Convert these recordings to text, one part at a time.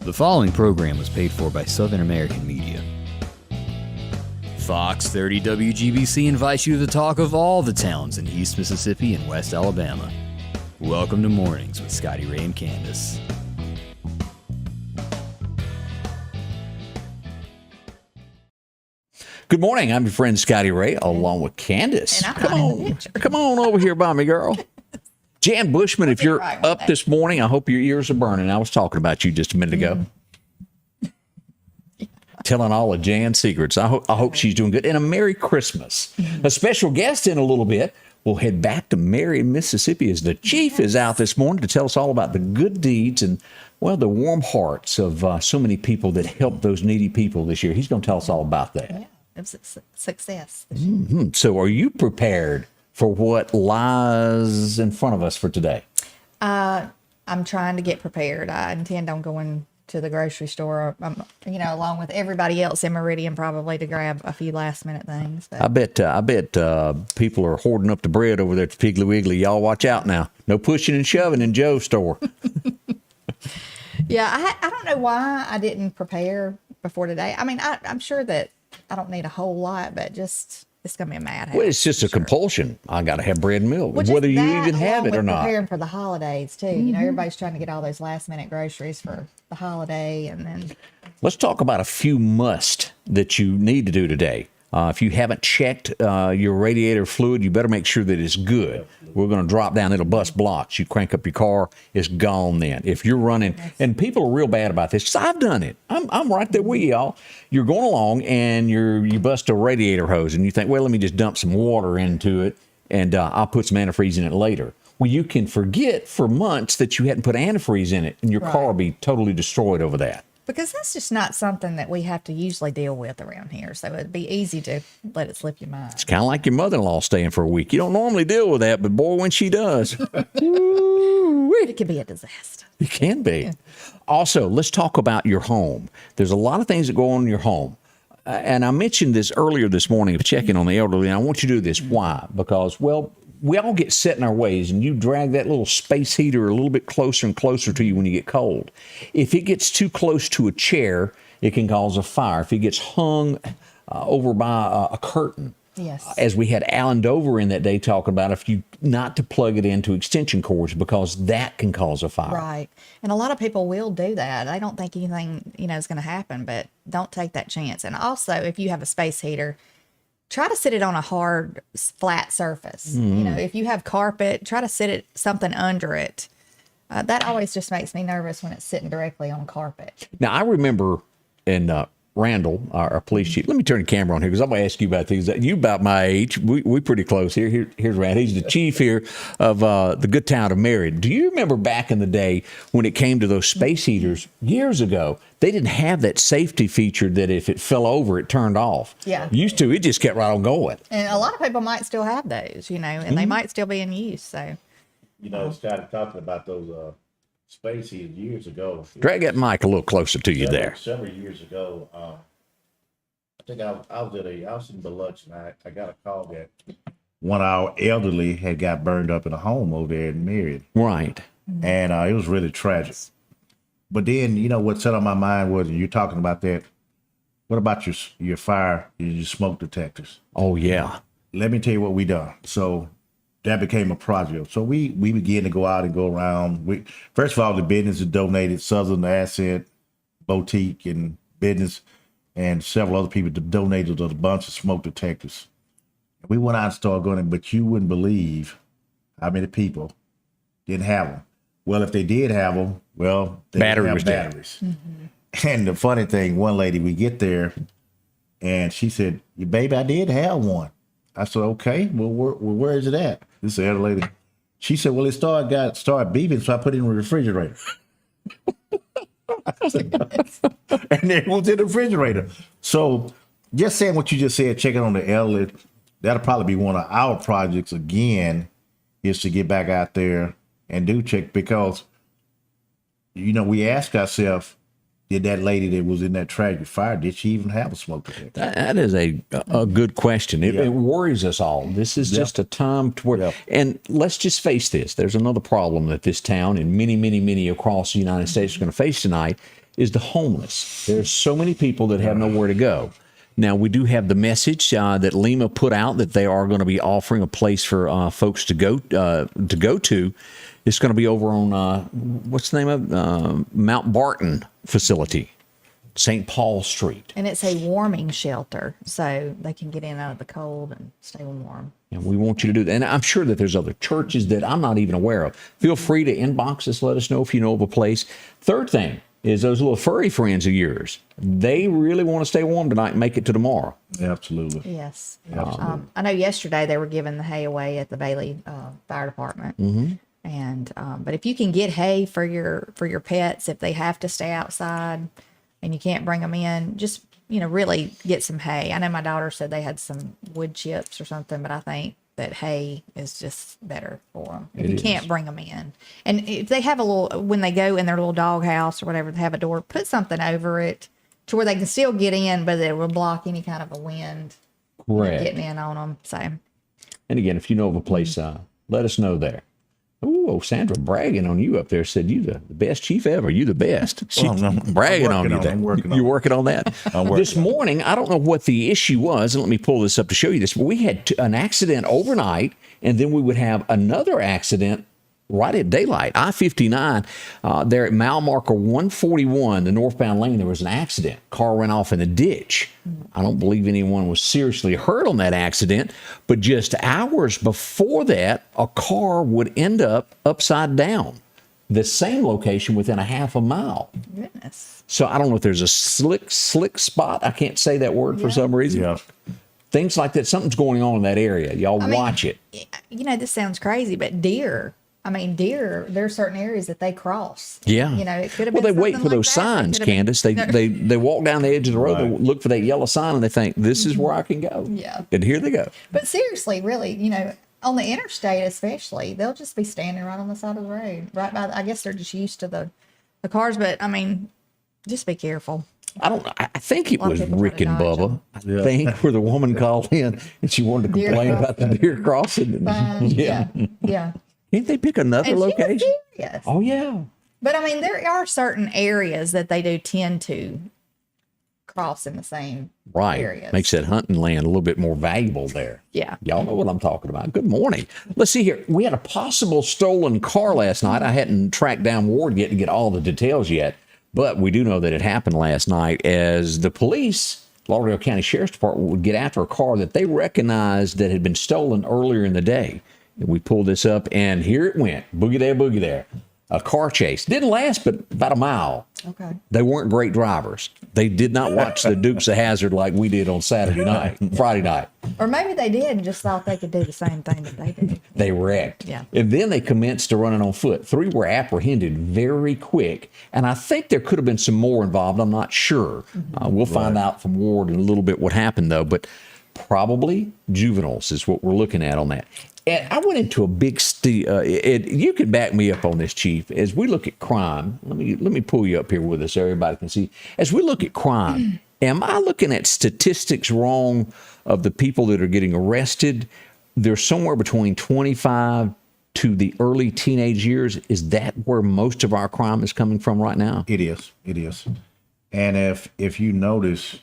The following program was paid for by Southern American Media. Fox 30 WGBC invites you to the talk of all the towns in East Mississippi and West Alabama. Welcome to Mornings with Scotty Ray and Candace. Good morning. I'm your friend Scotty Ray, along with Candace. And I'm not in the picture. Come on over here by me, girl. Jan Bushman, if you're up this morning, I hope your ears are burning. I was talking about you just a minute ago. Telling all of Jan's secrets. I hope she's doing good. And a Merry Christmas. A special guest in a little bit. We'll head back to Marion, Mississippi, as the chief is out this morning to tell us all about the good deeds and, well, the warm hearts of so many people that helped those needy people this year. He's going to tell us all about that. Yeah, it was a success this year. Mm-hmm. So are you prepared for what lies in front of us for today? I'm trying to get prepared. I intend on going to the grocery store, along with everybody else in Meridian, probably to grab a few last minute things. But I bet people are hoarding up the bread over there at the Piggly Wiggly. Y'all watch out now. No pushing and shoving in Joe's store. Yeah, I don't know why I didn't prepare before today. I mean, I'm sure that I don't need a whole lot, but just it's going to be a madhouse. Well, it's just a compulsion. I got to have bread and milk, Well, whether you that, even have it or not. Preparing for the holidays too. You know, everybody's trying to get all those last minute groceries for the holiday, and then Let's talk about a few must that you need to do today. If you haven't checked your radiator fluid, you better make sure that it's good. We're going to drop down. It'll bust blocks. You crank up your car, it's gone then. If you're running, and people are real bad about this, 'cause I've done it. I'm right there with y'all. You're going along and you bust a radiator hose and you think, well, let me just dump some water into it and I'll put some antifreeze in it later. Well, you can forget for months that you hadn't put antifreeze in it and your car will be totally destroyed over that. because that's just not something that we have to usually deal with around here. So it'd be easy to let it slip your mind. It's kind of like your mother-in-law staying for a week. You don't normally deal with that, but boy, when she does, woo-wee. It could be a disaster. It can be. Also, let's talk about your home. There's a lot of things that go on in your home. And I mentioned this earlier this morning of checking on the elderly, and I want you to do this. Why? Because, well, we all get set in our ways, and you drag that little space heater a little bit closer and closer to you when you get cold. If it gets too close to a chair, it can cause a fire. If it gets hung over by a curtain, Yes. as we had Alan Dover in that day talking about, if you not to plug it into extension cords because that can cause a fire. Right. And a lot of people will do that. They don't think anything, is going to happen, but don't take that chance. And also, if you have a space heater, try to sit it on a hard, flat surface. If you have carpet, try to sit something under it. That always just makes me nervous when it's sitting directly on carpet. Now, I remember in Randall, our police chief. Let me turn the camera on here because I'm going to ask you about things. You about my age. We pretty close here. Here's Randall. He's the chief here of the good town of Marion. Do you remember back in the day when it came to those space heaters years ago? They didn't have that safety feature that if it fell over, it turned off. Yeah. Used to, it just kept right on going. And a lot of people might still have those, and they might still be in use. So, Scotty talking about those space heaters years ago. Drag that mic a little closer to you there. Several years ago, I think I was in Biloxi, and I got a call that one of our elderly had got burned up in a home over there in Marion. Right. And it was really tragic. But then, what set on my mind was, you're talking about that, what about your fire, your smoke detectors? Oh, yeah. Let me tell you what we done. So that became a project. So we began to go out and go around. First of all, the business donated, Southern Ascent, Boutique, and business, and several other people donated a bunch of smoke detectors. We went out and started going, but you wouldn't believe how many people didn't have them. Well, if they did have them, well, they didn't have batteries. Mm-hmm. And the funny thing, one lady, we get there, and she said, "Baby, I did have one." I said, "Okay, well, where is it at?" This is the other lady. She said, "Well, it started beeping, so I put it in the refrigerator." And it was in the refrigerator. So just saying what you just said, checking on the elderly, that'll probably be one of our projects again, is to get back out there and do check, because, we ask ourselves, did that lady that was in that tragic fire, did she even have a smoke detector? That is a good question. It worries us all. This is just a time to where, and let's just face this. There's another problem that this town and many, many, many across the United States are going to face tonight. is the homeless. There's so many people that have nowhere to go. Now, we do have the message that Lima put out that they are going to be offering a place for folks to go to. It's going to be over on, what's the name of it? Mt Barton facility, St. Paul Street. And it's a warming shelter, so they can get in out of the cold and stay warm. And we want you to do that. And I'm sure that there's other churches that I'm not even aware of. Feel free to inbox us. Let us know if you know of a place. Third thing is those little furry friends of yours. They really want to stay warm tonight and make it to tomorrow. Absolutely. Yes. Absolutely. I know yesterday they were giving the hay away at the Bailey Fire Department. Mm-hmm. And but if you can get hay for your pets, if they have to stay outside and you can't bring them in, just really get some hay. I know my daughter said they had some wood chips or something, but I think that hay is just better for them if you can't bring them in. And if they have when they go in their little dog house or whatever, they have a door, put something over it to where they can still get in, but it will block any kind of a wind getting in on them. So, and again, if you know of a place, let us know there. Oh, Sandra bragging on you up there, said you the best chief ever. You the best. She bragging on you. You're working on that. This morning, I don't know what the issue was, and let me pull this up to show you this. But we had an accident overnight, and then we would have another accident right at daylight. I-59, there at mile marker 141, the northbound lane, there was an accident. Car ran off in a ditch. I don't believe anyone was seriously hurt on that accident, but just hours before that, a car would end up upside down. The same location within a half a mile. goodness. So I don't know if there's a slick spot. I can't say that word for some reason. Yeah. Things like that. Something's going on in that area. Y'all watch it. This sounds crazy, but deer, there's certain areas that they cross. Yeah. It could have been Well, they wait something for like those that. signs, Candace. They walk down the edge of the road, they look for that yellow sign, and they think, this is where I can go. Yeah. And here they go. But seriously, really, on the interstate especially, they'll just be standing right on the side of the road, right by. I guess they're just used to the cars, but just be careful. I think it lot of was people try Rick to and dodge Bubba. I think where the woman called in and she wanted to Deer complain about the deer crossing. Yeah. Can't they pick another And she was location? serious. Oh yeah. But there are certain areas that they do tend to cross in the same areas. Makes that hunting land a little bit more valuable there. Yeah. Y'all know what I'm talking about. Good morning. Let's see here. We had a possible stolen car last night. I hadn't tracked down Ward yet to get all the details yet, but we do know that it happened last night as the police, Lauderdale County Sheriff's Department, would get after a car that they recognized that had been stolen earlier in the day. And we pulled this up, and here it went. Boogie there. A car chase. Didn't last but about a mile. Okay. They weren't great drivers. They did not watch the Dukes of Hazzard like we did on Friday night. Or maybe they did and just thought they could do the same thing that they did. They wrecked. Yeah. And then they commenced to running on foot. 3 were apprehended very quick. And I think there could have been some more involved. I'm not sure. We'll find out from Ward in a little bit what happened, though. But probably juveniles is what we're looking at on that. And I went into a big you can back me up on this, Chief. As we look at crime, let me pull you up here with us so everybody can see. As we look at crime, am I looking at statistics wrong of the people that are getting arrested? They're somewhere between 25 to the early teenage years. Is that where most of our crime is coming from right now? It is. And if you notice,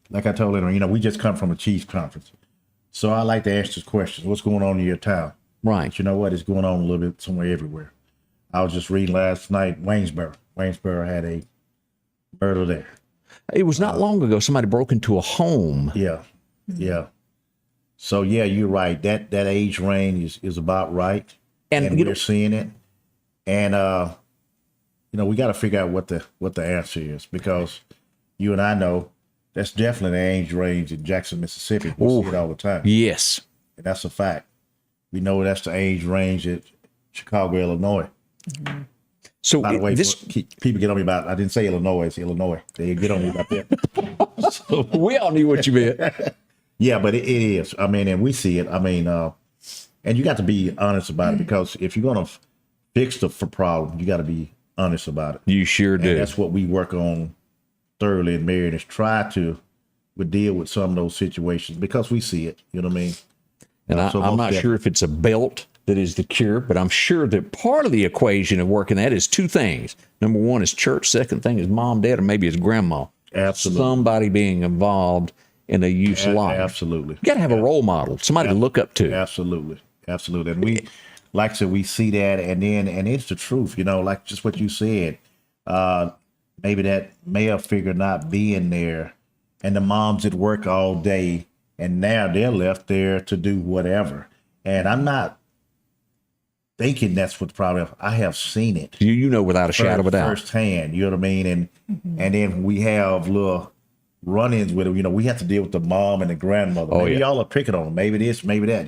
like I told her, we just come from a Chiefs conference. So I like to ask this question: what's going on in your town? Right. But you know what? It's going on a little bit somewhere everywhere. I was just reading last night, Waynesboro. Waynesboro had a murder there. It was not long ago. Somebody broke into a home. Yeah. So yeah, you're right. That age range is about right, and we're seeing it. And we got to figure out what the answer is, because you and I know that's definitely the age range in Jackson, Mississippi. We see it all the time. Yes. And that's a fact. We know that's the age range at Chicago, Illinois. Mm-hmm. So by the way, people get on me about, I didn't say Illinois, it's Illinois. They get on me about that. So we all knew what you meant. Yeah, but it is. And we see it. And you got to be honest about it, because if you're going to fix the problem, you got to be honest about it. You sure do. And that's what we work on thoroughly in Marion, is try to deal with some of those situations, because we see it. You know what I mean? And I'm not sure if it's a belt that is the cure, but I'm sure that part of the equation of working that is two things. Number one is church. Second thing is mom, dad, or maybe it's grandma. Absolutely. Somebody being involved in a youth's life. Absolutely. You got to have a role model, somebody to look up to. Absolutely. And we, like I said, we see that, and it's the truth, like just what you said. Maybe that male figure not being there, and the moms at work all day, and now they're left there to do whatever. And I'm not thinking that's what the problem is. I have seen it. You know without a shadow of a doubt. Firsthand, you know what I mean? And then we have little run-ins with it. We have to deal with the mom and the grandmother. Maybe y'all are picking on them. Maybe this, maybe that,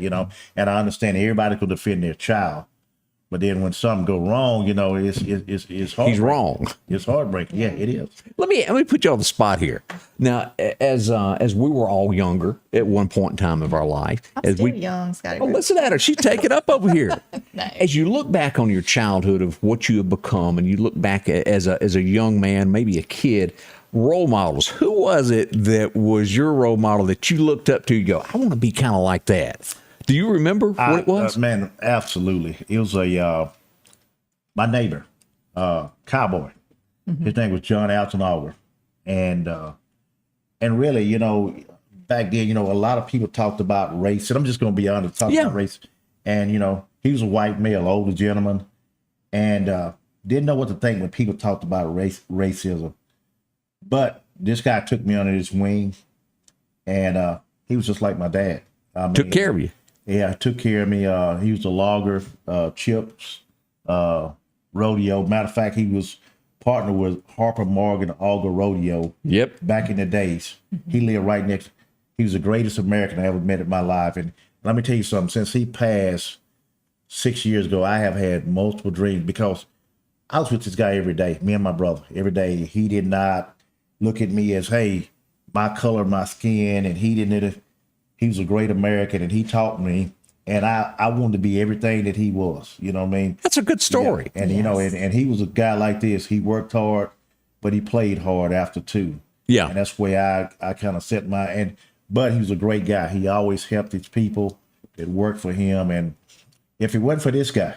And I understand everybody could defend their child. But then when something go wrong, it's hard. He's wrong. It's heartbreaking. Yeah, it is. Let me put you on the spot here. Now, as we were all younger at one point in time of our life, I'm still young, Scotty. Oh, listen at her. She's taking up over here. No. As you look back on your childhood of what you have become, and you look back as a young man, maybe a kid, role models. Who was it that was your role model that you looked up to? You go, I want to be kind of like that. Do you remember what it was? Man, absolutely. It was my neighbor, cowboy. His name was John Alton Auger. And really, back then, a lot of people talked about race. And I'm just going to be honest, talking about race. And, he was a white male, older gentleman. And didn't know what to think when people talked about racism. But this guy took me under his wing. And he was just like my dad. Took care of you. Yeah, took care of me. He was a logger, chips, rodeo. Matter of fact, he was partnered with Harper Morgan Auger Rodeo. Yep. Back in the days. He lived right next. He was the greatest American I ever met in my life. And let me tell you something. Since he passed 6 years ago, I have had multiple dreams because I was with this guy every day, me and my brother, every day. He did not look at me as, hey, my color, my skin, and he didn't. He was a great American, and he taught me, and I wanted to be everything that he was. You know what I mean? That's a good story. Yeah. And and he was a guy like this. He worked hard, but he played hard after too. Yeah. And that's where I kind of set but he was a great guy. He always helped his people that worked for him. And if it wasn't for this guy,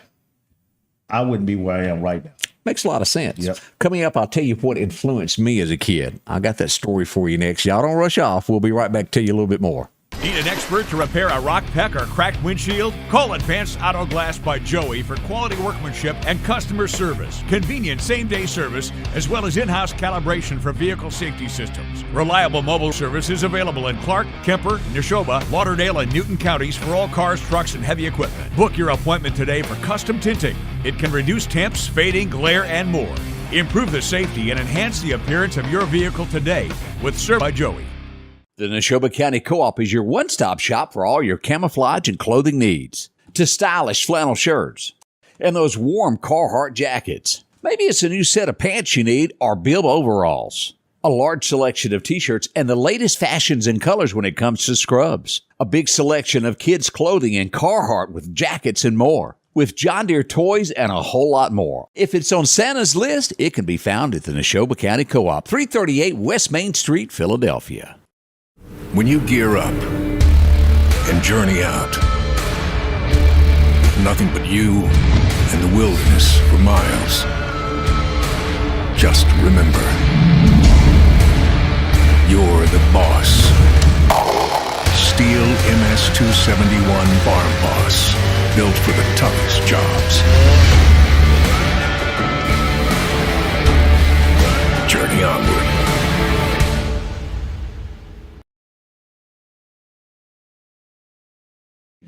I wouldn't be where I am right now. Makes a lot of sense. Yep. Coming up, I'll tell you what influenced me as a kid. I got that story for you next. Y'all don't rush off. We'll be right back to tell you a little bit more. Need an expert to repair a rock peck or cracked windshield? Call Advanced Auto Glass by Joey for quality workmanship and customer service. Convenient same-day service, as well as in-house calibration for vehicle safety systems. Reliable mobile service is available in Clark, Kemper, Neshoba, Lauderdale, and Newton counties for all cars, trucks, and heavy equipment. Book your appointment today for custom tinting. It can reduce temps, fading, glare, and more. Improve the safety and enhance the appearance of your vehicle today with Serve by Joey. The Neshoba County Co-op is your one-stop shop for all your camouflage and clothing needs. To stylish flannel shirts and those warm Carhartt jackets. Maybe it's a new set of pants you need or Bill overalls. A large selection of t-shirts and the latest fashions and colors when it comes to scrubs. A big selection of kids' clothing and Carhartt with jackets and more. With John Deere toys and a whole lot more. If it's on Santa's list, it can be found at the Neshoba County Co-op, 338 West Main Street, Philadelphia. When you gear up and journey out, with nothing but you and the wilderness for miles, just remember, you're the boss. Steel MS-271 Farm Boss, built for the toughest jobs. Journey onward.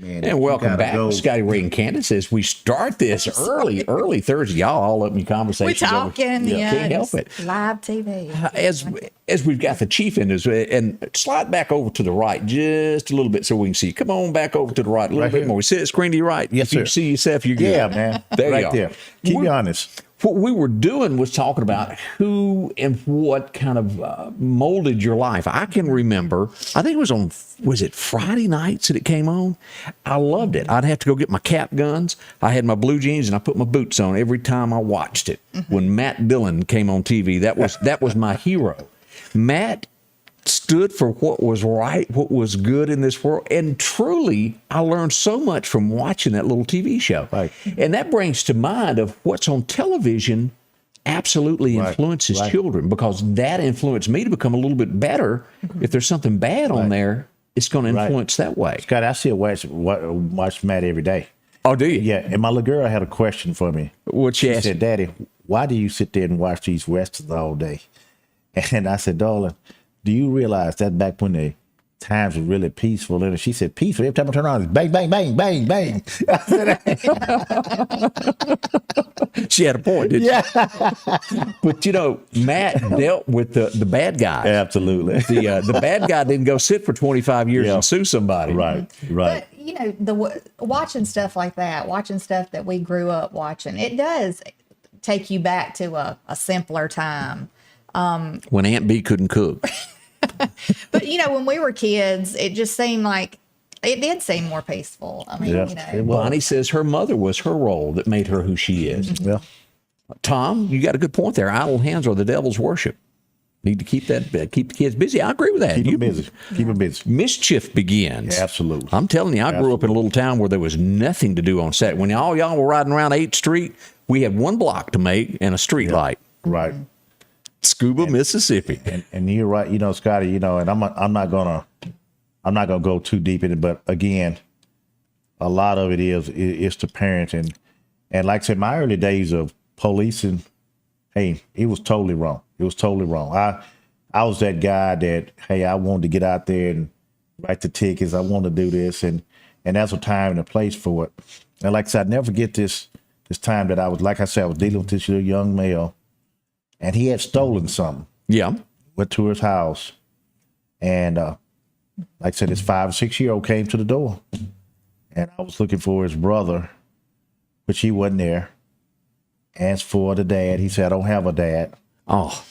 Man, And welcome back to Scotty Ray and Candace as we start this early Thursday. Y'all all up in your We're conversations. talking, Can't help it. Live TV. As we've got the chief in this, and slide back over to the right just a little bit so we can see. Come on back over to the right a little bit more. We see it screen to your right. Yes, if you sir. see yourself, you're good. Yeah, man. There right you are. there. Keep me honest. What we were doing was talking about who and what kind of molded your life. I can remember, I think it was it Friday nights that it came on? I loved it. I'd have to go get my cap guns. I had my blue jeans and I put my boots on every time I watched it. When Matt Dillon came on TV, that was my hero. Matt stood for what was right, what was good in this world. And truly, I learned so much from watching that little TV show. Right. And that brings to mind of what's on television absolutely influences children, because that influenced me to become a little bit better. If there's something bad on there, it's going to influence that way. Scott, I still watch Matt every day. Oh, do you? Yeah, and my little girl had a question for me. What she asked? She said, Daddy, why do you sit there and watch these westerns all day? And I said, darling, do you realize that back when the times were really peaceful? And she said, peaceful. Every time I turn around, it's bang, bang, bang, bang, bang. I said, she had a point, didn't she? But, you know, Matt dealt with the bad guys. absolutely. The bad guy didn't go sit for 25 years and sue somebody. Right. But you know, watching stuff like that, watching stuff that we grew up watching, it does take you back to a simpler time. When Aunt B couldn't cook. But you know, when we were kids, it just seemed like it did seem more peaceful. I mean, you know, Bonnie says her mother was her role that made her who she is. Well, Tom, you got a good point there. Idle hands are the devil's worship. Need to keep the kids busy. I agree with that. keep them busy. Keep them busy. Mischief begins. Yeah, absolutely. I'm telling you, I grew up in a little town where there was nothing to do on Saturday. When all y'all were riding around 8th Street, we had one block to make and a street light. Right. Scuba, Mississippi. And you're right, you know, Scotty, you know, and I'm not gonna go too deep in it, but again, a lot of it is the parents, and like I said, my early days of policing, hey, it was totally wrong. It was totally wrong. I was that guy that, hey, I wanted to get out there and write the tickets. I wanted to do this, and that's a time and a place for it. And like I said, I'd never forget this time that I was, like I said, I was dealing with this little young male, and he had stolen something. Yeah. Went to his house, and like I said, his 5 or 6 year old came to the door, and I was looking for his brother, which he wasn't there. Asked for the dad. He said, I don't have a dad. Oh.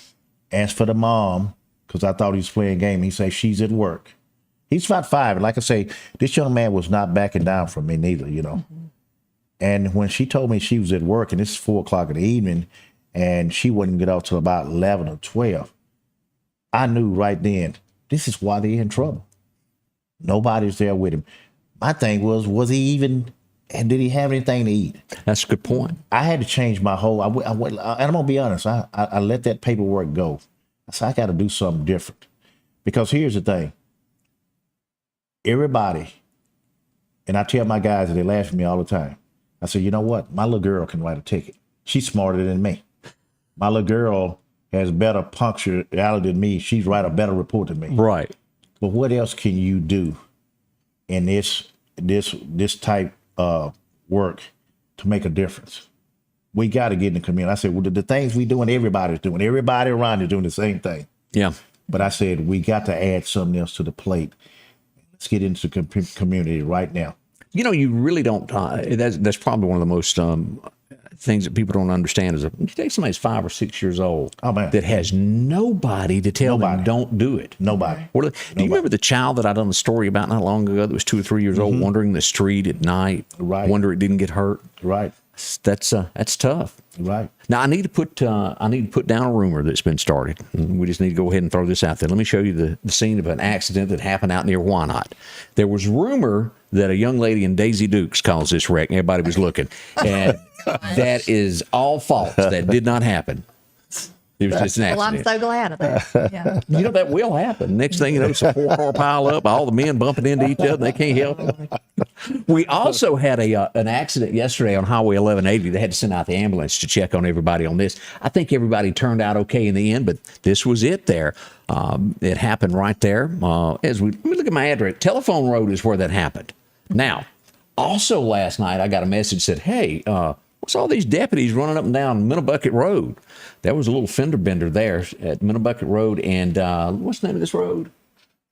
Asked for the mom, because I thought he was playing a game. He said, she's at work. He's about 5. And like I say, this young man was not backing down from me neither, you know. And when she told me she was at work, and this is 4 o'clock in the evening, and she wouldn't get off till about 11 or 12, I knew right then, this is why they're in trouble. Nobody's there with him. My thing was he even, and did he have anything to eat? That's a good point. I had to change my whole, and I'm going to be honest, I let that paperwork go. I said, I got to do something different. Because here's the thing. Everybody, and I tell my guys, and they laugh at me all the time, I said, you know what? My little girl can write a ticket. She's smarter than me. My little girl has better punctuality than me. She's write a better report than me. Right. But what else can you do in this type of work to make a difference? We got to get in the community. I said, well, the things we doing, everybody's doing. Everybody around is doing the same thing. Yeah. But I said, we got to add something else to the plate. Let's get into the community right now. You know, you really don't. That's probably one of the most things that people don't understand is you take somebody who's 5 or 6 years old that has nobody to tell them don't do it. Nobody. Do you remember the child that I done the story about not long ago that was 2 or 3 years old, wandering the street at night, wonder it didn't get hurt? Right. That's tough. Right. Now I need to put down a rumor that's been started. We just need to go ahead and throw this out there. Let me show you the scene of an accident that happened out near Wyandotte. There was rumor that a young lady in Daisy Dukes caused this wreck, and everybody was looking. And that is all false. That did not happen. It was just an accident. well, I'm so glad of that. Yeah. You know, that will happen. Next thing you know, it's a 4-car pile up, all the men bumping into each other, and they can't help it. We also had an accident yesterday on Highway 1180. They had to send out the ambulance to check on everybody on this. I think everybody turned out okay in the end, but this was it there. It happened right there. Let me look at my address. Telephone Road is where that happened. Now, also last night, I got a message that said, hey, what's all these deputies running up and down Middlebucket Road? There was a little fender bender there at Middlebucket Road and what's the name of this road?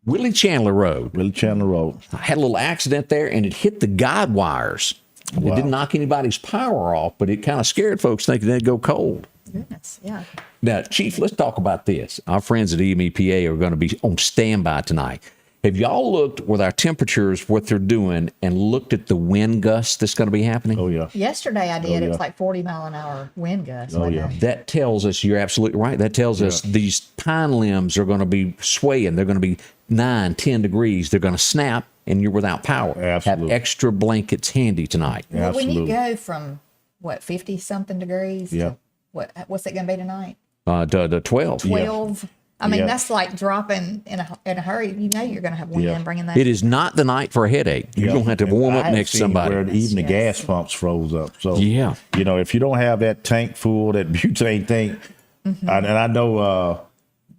Willie Chandler Road. Willie Chandler Road. I had a little accident there and it hit the guide wires. Wow. It didn't knock anybody's power off, but it kind of scared folks thinking they'd go cold. Goodness, yeah. Now, Chief, let's talk about this. Our friends at EMEPA are going to be on standby tonight. Have y'all looked with our temperatures, what they're doing, and looked at the wind gust that's going to be happening? Oh yeah. Yesterday I did. Oh, It was yeah. like 40-mile-an-hour wind gusts. Oh, wasn't yeah. it? That tells us, you're absolutely right. That tells us these pine limbs are going to be swaying. They're going to be 9, 10 degrees. They're going to snap, and you're without power. Absolutely. Have extra blankets handy tonight. Well, when you Absolutely. go from what 50-something degrees, Yeah. to what's it going to be tonight? The 12. 12. I mean, Yeah. that's like dropping in a hurry. You know you're going to have wind Yeah. bringing that. It is not the night for a headache. You're going to have to warm I up have next to seen somebody. Where even the Yes. gas pumps froze up. So Yeah. you know, if you don't have that tank full, that butane tank, Mm-hmm. and I know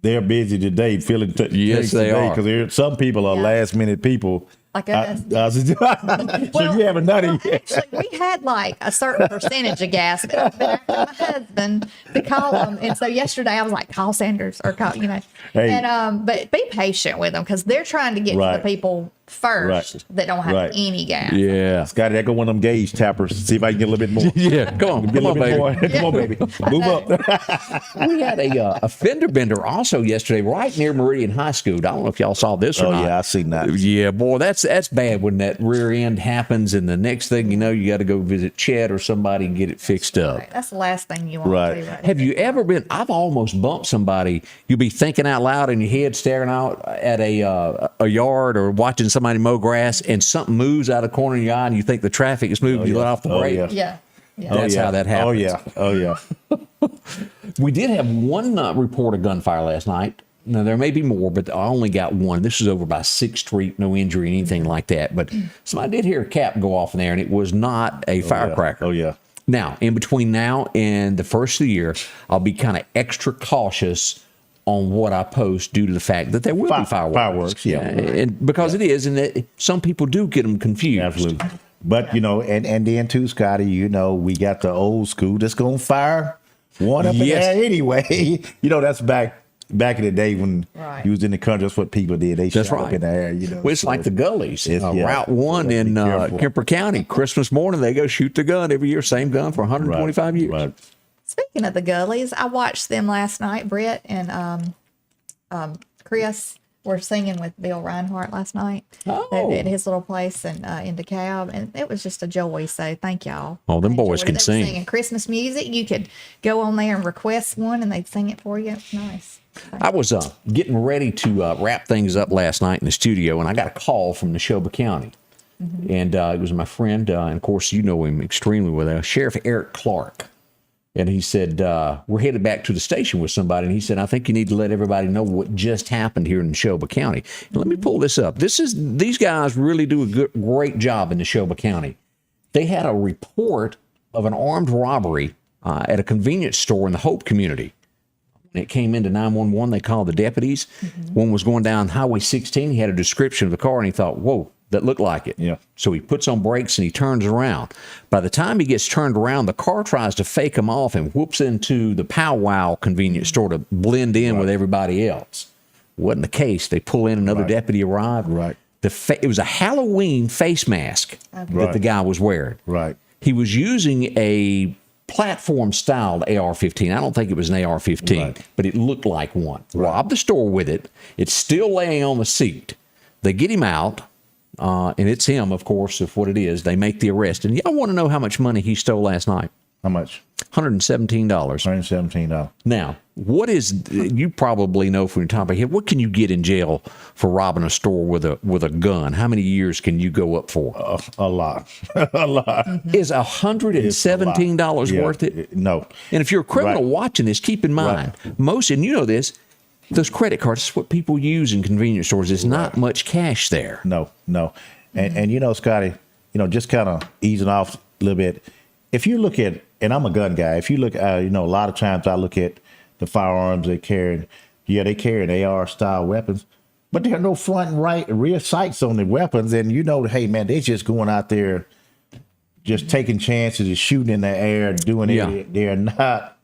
they're busy today filling Yes, tanks they today, are. because some people are Yeah. last minute people. Like us. So you haven't done it yet. Actually, we had like a certain percentage of gas, but after my husband to call them. And so yesterday I was like, call Sanders or call, you know. Hey. And but be patient with them because they're trying to get to Right. the people first Right. that don't have Right. any gas. Yeah. Scotty, I got one of them gauge tappers. See if I can get a little bit more. Yeah. Come on. Get a Come little on, bit baby. more. Come on, baby. Move up. We had a fender bender also yesterday right near Meridian High School. I don't know if y'all saw this or Oh not. yeah, I seen that. Yeah, boy, that's bad when that rear end happens, and the next thing you know, you got to go visit Chet or somebody and get it fixed up. Right. That's the last thing you want Right. to do. Right. Have you ever been? I've almost bumped somebody. You'll be thinking out loud in your head, staring out at a yard or watching somebody mow grass, and something moves out of the corner of your eye, and you think the traffic is moving. You let off the Oh, brake. yeah. Yeah. Yeah. That's how that happens. Oh yeah. Oh yeah. We did have one report of gunfire last night. Now, there may be more, but I only got one. This is over by 6th Street, no injury, anything like that. But somebody did hear a cap go off in there, and it was not a firecracker. Oh yeah. Now, in between now and the first of the year, I'll be kind of extra cautious on what I post due to the fact that there will be fireworks. Fireworks, yeah. And because it is, and that some people do get them confused. Absolutely. But you know, and then too, Scotty, you know, we got the old school that's gonna fire one up in Yes. there anyway. You know, that's back in the day when Right. you was in the country. That's what people did. They That's shot right. up in the air. You know, Well, it's so like the gullies. It's- yeah. Route 1 Yeah, in be careful. Kemper County, Christmas morning, they go shoot the gun every year, same gun for 125 years. Right. Speaking of the Gullies, I watched them last night. Britt and Chris were singing with Bill Reinhardt last night at his little place in DeKalb, and it was just a joy. So thank y'all. Oh, them I boys enjoyed it. can They were sing. Singing Christmas music. You could go on there and request one, and they'd sing it for you. It's nice. I was getting ready to wrap things up last night in the studio, and I got a call from Neshoba County. And it was my friend, and of course, you know him extremely well, Sheriff Eric Clark. And he said, we're headed back to the station with somebody. And he said, I think you need to let everybody know what just happened here in Neshoba County. And let me pull this up. These guys really do a great job in Neshoba County. They had a report of an armed robbery at a convenience store in the Hope community. When it came into 911, they called the deputies. One was going down Highway 16. He had a description of the car, and he thought, whoa, that looked like it. Yeah. So he puts on brakes and he turns around. By the time he gets turned around, the car tries to fake him off and whoops into the powwow convenience store to blend in with everybody else. Wasn't the case. They pull in, another deputy arrived. Right. It was a Halloween face mask that Right. the guy was wearing. Right. He was using a platform-styled AR-15. I don't think it was an AR-15, Right. but it looked like one. Robbed the store with it. It's still laying on the seat. They get him out, and it's him, of course, of what it is. They make the arrest. And y'all want to know how much money he stole last night? How much? $117. $117. Now, what is, you probably know from your top of your head, what can you get in jail for robbing a store with a gun? How many years can you go up for? A lot. A lot. Is $117 Yeah. worth it? No. And if you're a criminal Right. watching this, keep in mind, most, and you know this, those credit cards, that's what people use in convenience stores. There's not much cash there. No. And you know, Scotty, you know, just kind of easing off a little bit. If you look at, and I'm a gun guy, if you look at, you know, a lot of times I look at the firearms they carry. Yeah, they carry AR style weapons, but there are no front and rear sights on the weapons. And you know, hey man, they just going out there, just taking chances and shooting in the air, doing Yeah. it. They're not.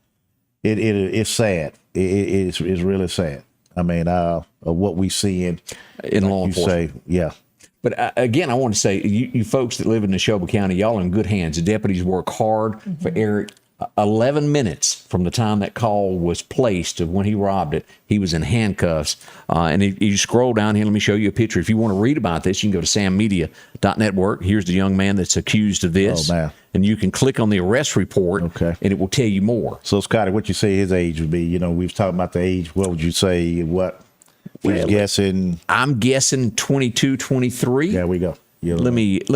It's sad. It's really sad. I mean, of what we see in law you enforcement. say, yeah. But again, I want to say, you folks that live in Neshoba County, y'all are in good hands. The deputies work hard for Eric. 11 minutes from the time that call was placed of when he robbed it, he was in handcuffs. And you scroll down here, let me show you a picture. If you want to read about this, you can go to sammedia.network. Here's the young man that's accused of this. Oh, man. And you can click on the arrest report, Okay. and it will tell you more. So, Scotty, what you say his age would be? You know, we've talked about the age. What would you say? What? He's guessing. I'm guessing 22, 23. There we go. You know, Let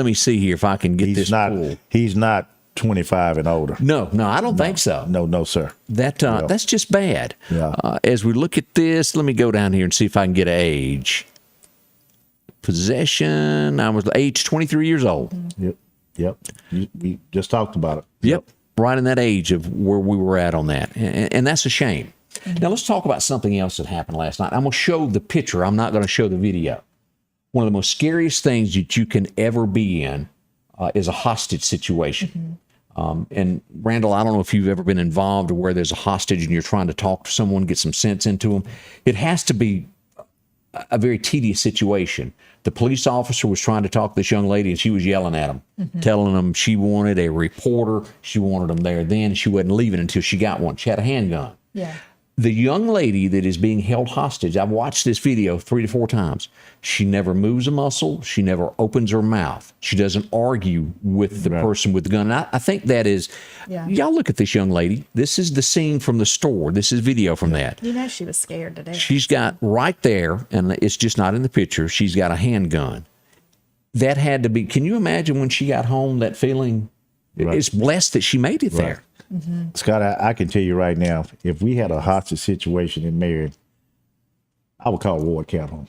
me see here if I can get this full. He's not 25 and older. No, I don't think so. No, sir. That's just bad. Yeah. As we look at this, let me go down here and see if I can get age. Possession, I was age 23 years old. Yep. We just talked about it. Yep. Right in that age of where we were at on that. And that's a shame. Now let's talk about something else that happened last night. I'm going to show the picture. I'm not going to show the video. One of the most scariest things that you can ever be in is a hostage situation. And Randall, I don't know if you've ever been involved where there's a hostage and you're trying to talk to someone, get some sense into them. It has to be a very tedious situation. The police officer was trying to talk to this young lady and she was yelling at him, telling them she wanted a reporter. She wanted them there then. She wasn't leaving until she got one. She had a handgun. Yeah. The young lady that is being held hostage, I've watched this video 3 to 4 times. She never moves a muscle. She never opens her mouth. She doesn't argue with the person with the gun. And I think that is, y'all look at this young lady. This is the scene from the store. This is video from that. You know, she was scared to death. She's got right there, and it's just not in the picture, she's got a handgun. That had to be, can you imagine when she got home, that feeling? Right. It's blessed that she made it there. Scott, I can tell you right now, if we had a hostage situation in Marion, I would call Ward Calhoun.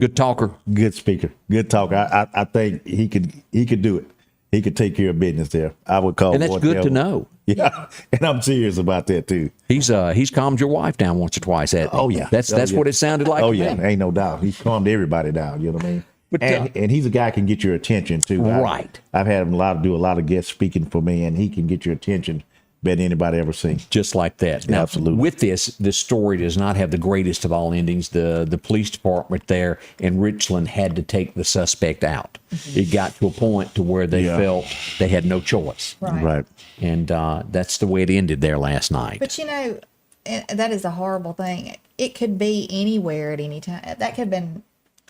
Good talker. Good speaker. Good talker. I think he could do it. He could take care of business there. I would call And that's Ward good to Calhoun. know. Yeah, and I'm serious about that too. He's calmed your wife down once or twice. Oh yeah, that's what it sounded like. Oh to yeah, me. ain't no doubt. He's calmed everybody down. You know what I mean? But, and he's a guy who can get your attention too. Right. I've had him do a lot of guest speaking for me, and he can get your attention better than anybody ever seen. Just like that. Now, Absolutely. with this story does not have the greatest of all endings. The police department there in Richland had to take the suspect out. It got to a point to where they felt they had no choice. Right. And that's the way it ended there last night. But you know, that is a horrible thing. It could be anywhere at any time. That could have been.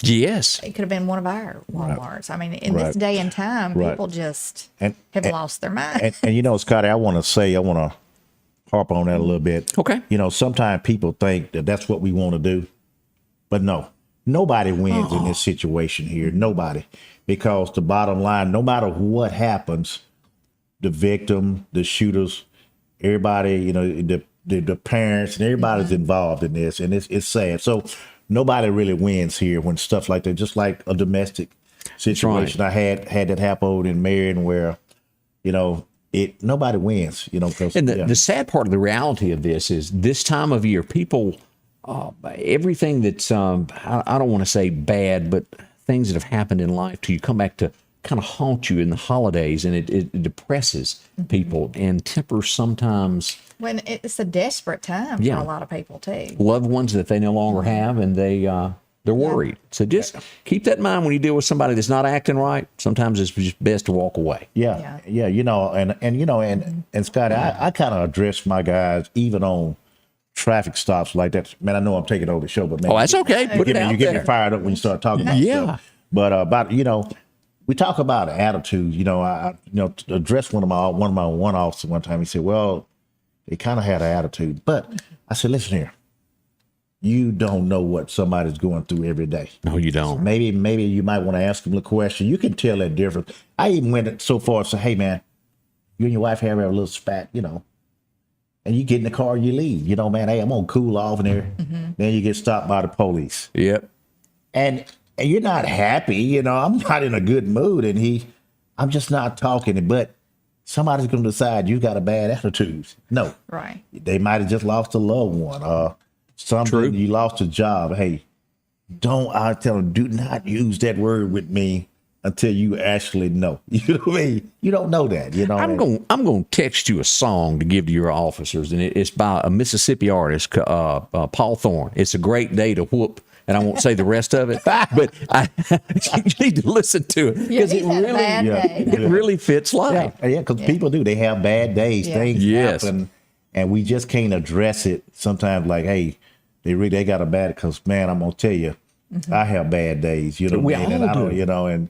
Yes. It could have been one of our Walmarts. I mean, in this day and time, people just have lost their mind. And you know, Scotty, I want to harp on that a little bit. Okay. You know, sometimes people think that that's what we want to do, but no, nobody wins in this situation here. Nobody, because the bottom line, no matter what happens, the victim, the shooters, everybody, you know, the parents and everybody's involved in this, and it's sad. So nobody really wins here when stuff like that, just like a domestic situation. I had that happen over in Marion where, you know, nobody wins, you know. And the sad part of the reality of this is this time of year, people, everything that's, I don't want to say bad, but things that have happened in life till you come back to kind of haunt you in the holidays, and it depresses people and tempers sometimes. When it's a desperate time for a lot of people too. Loved ones that they no longer have, and they're worried. So just keep that in mind when you deal with somebody that's not acting right. Sometimes it's just best to walk away. Yeah. You know, and you know, and Scotty, I kind of address my guys even on traffic stops like that. Man, I know I'm taking over the show, but man, That's okay. Put it out you get there. me fired up when you start talking about stuff. But about, you know, we talk about attitude. You know, I to address one of my one officers one time. He said, "Well, they kind of had an attitude," but I said, "Listen here, you don't know what somebody's going through every day. No, you don't. Maybe you might want to ask them a question. You can tell that difference." I even went so far as to say, "Hey, man, you and your wife have a little spat, you know, and you get in the car and you leave. You know, man, hey, I'm gonna cool off in there." Then you get stopped by the police. Yep. And you're not happy, you know, I'm not in a good mood, and I'm just not talking, but somebody's going to decide you got a bad attitude. No. Right. They might have just lost a loved one, something. True. You lost a job. Hey, I tell them, do not use that word with me until you actually know. You know what I mean? You don't know that, you know. I'm going to text you a song to give to your officers, and it's by a Mississippi artist, Paul Thorne. It's a great day to whoop and I won't say the rest of it, but you need to listen to it because he's had a bad day. it really fits life. Yeah, because people do. They have bad days. Yeah. Things Yes. happen, and we just can't address it sometimes like, hey, they got a bad, because, man, I'm going to tell you, I have bad days, you know We what I mean? all And I don't, do. you know,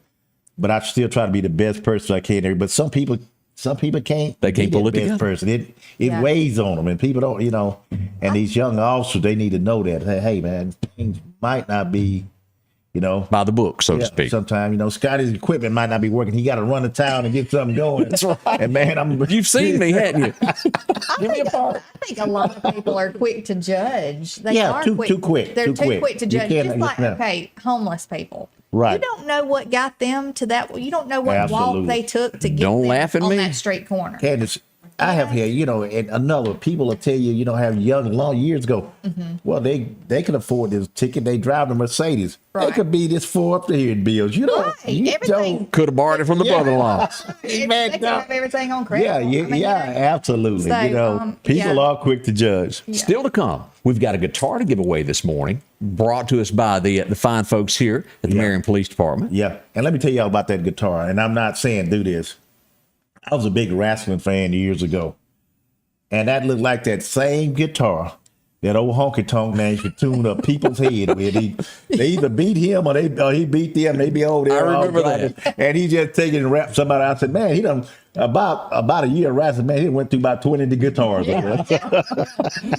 but I still try to be the best person I can. But some people can't. They can't be pull that it best together. person. It weighs on them, and people don't, you know. And these young officers, they need to know that. Hey, man, things might not be, you know, By the book, so to speak. sometimes, you know, Scotty's equipment might not be working. He got to run to town and get something going. That's right. And man, You've seen me, hadn't you? Give me a part. I think a lot of people are quick to judge. They are too quick. They're too quick to You judge. can't- Just like, no. okay, homeless people. Right. You don't know what got them to that. You don't know what Absolutely. walk they took to get Don't them laugh at on me. that street corner. Candace, I have here, you know, and another people will tell you, you know, have young long years ago. Well, they can afford this ticket. They drive a Mercedes. They Right. could be this far up to here in bills. You know, Right. you Everything. don't. Could have borrowed it from the brother-in-law. They Man, can no. have everything on credit. Yeah, I mean, you know, absolutely. So, you know, people yeah. are quick to judge. Still to come, we've got a guitar to give away this morning, brought to us by the fine folks here at the Marion Police Department. Yeah, and let me tell y'all about that guitar. And I'm not saying do this. I was a big wrestling fan years ago, and that looked like that same guitar that old honky tonk man should tune up people's head with. They either beat him or he beat them. They be over there. I all remember driving, that. and he just taking and rap somebody. I said, man, he done about a year of wrestling. Man, he went through about 20 of the guitars.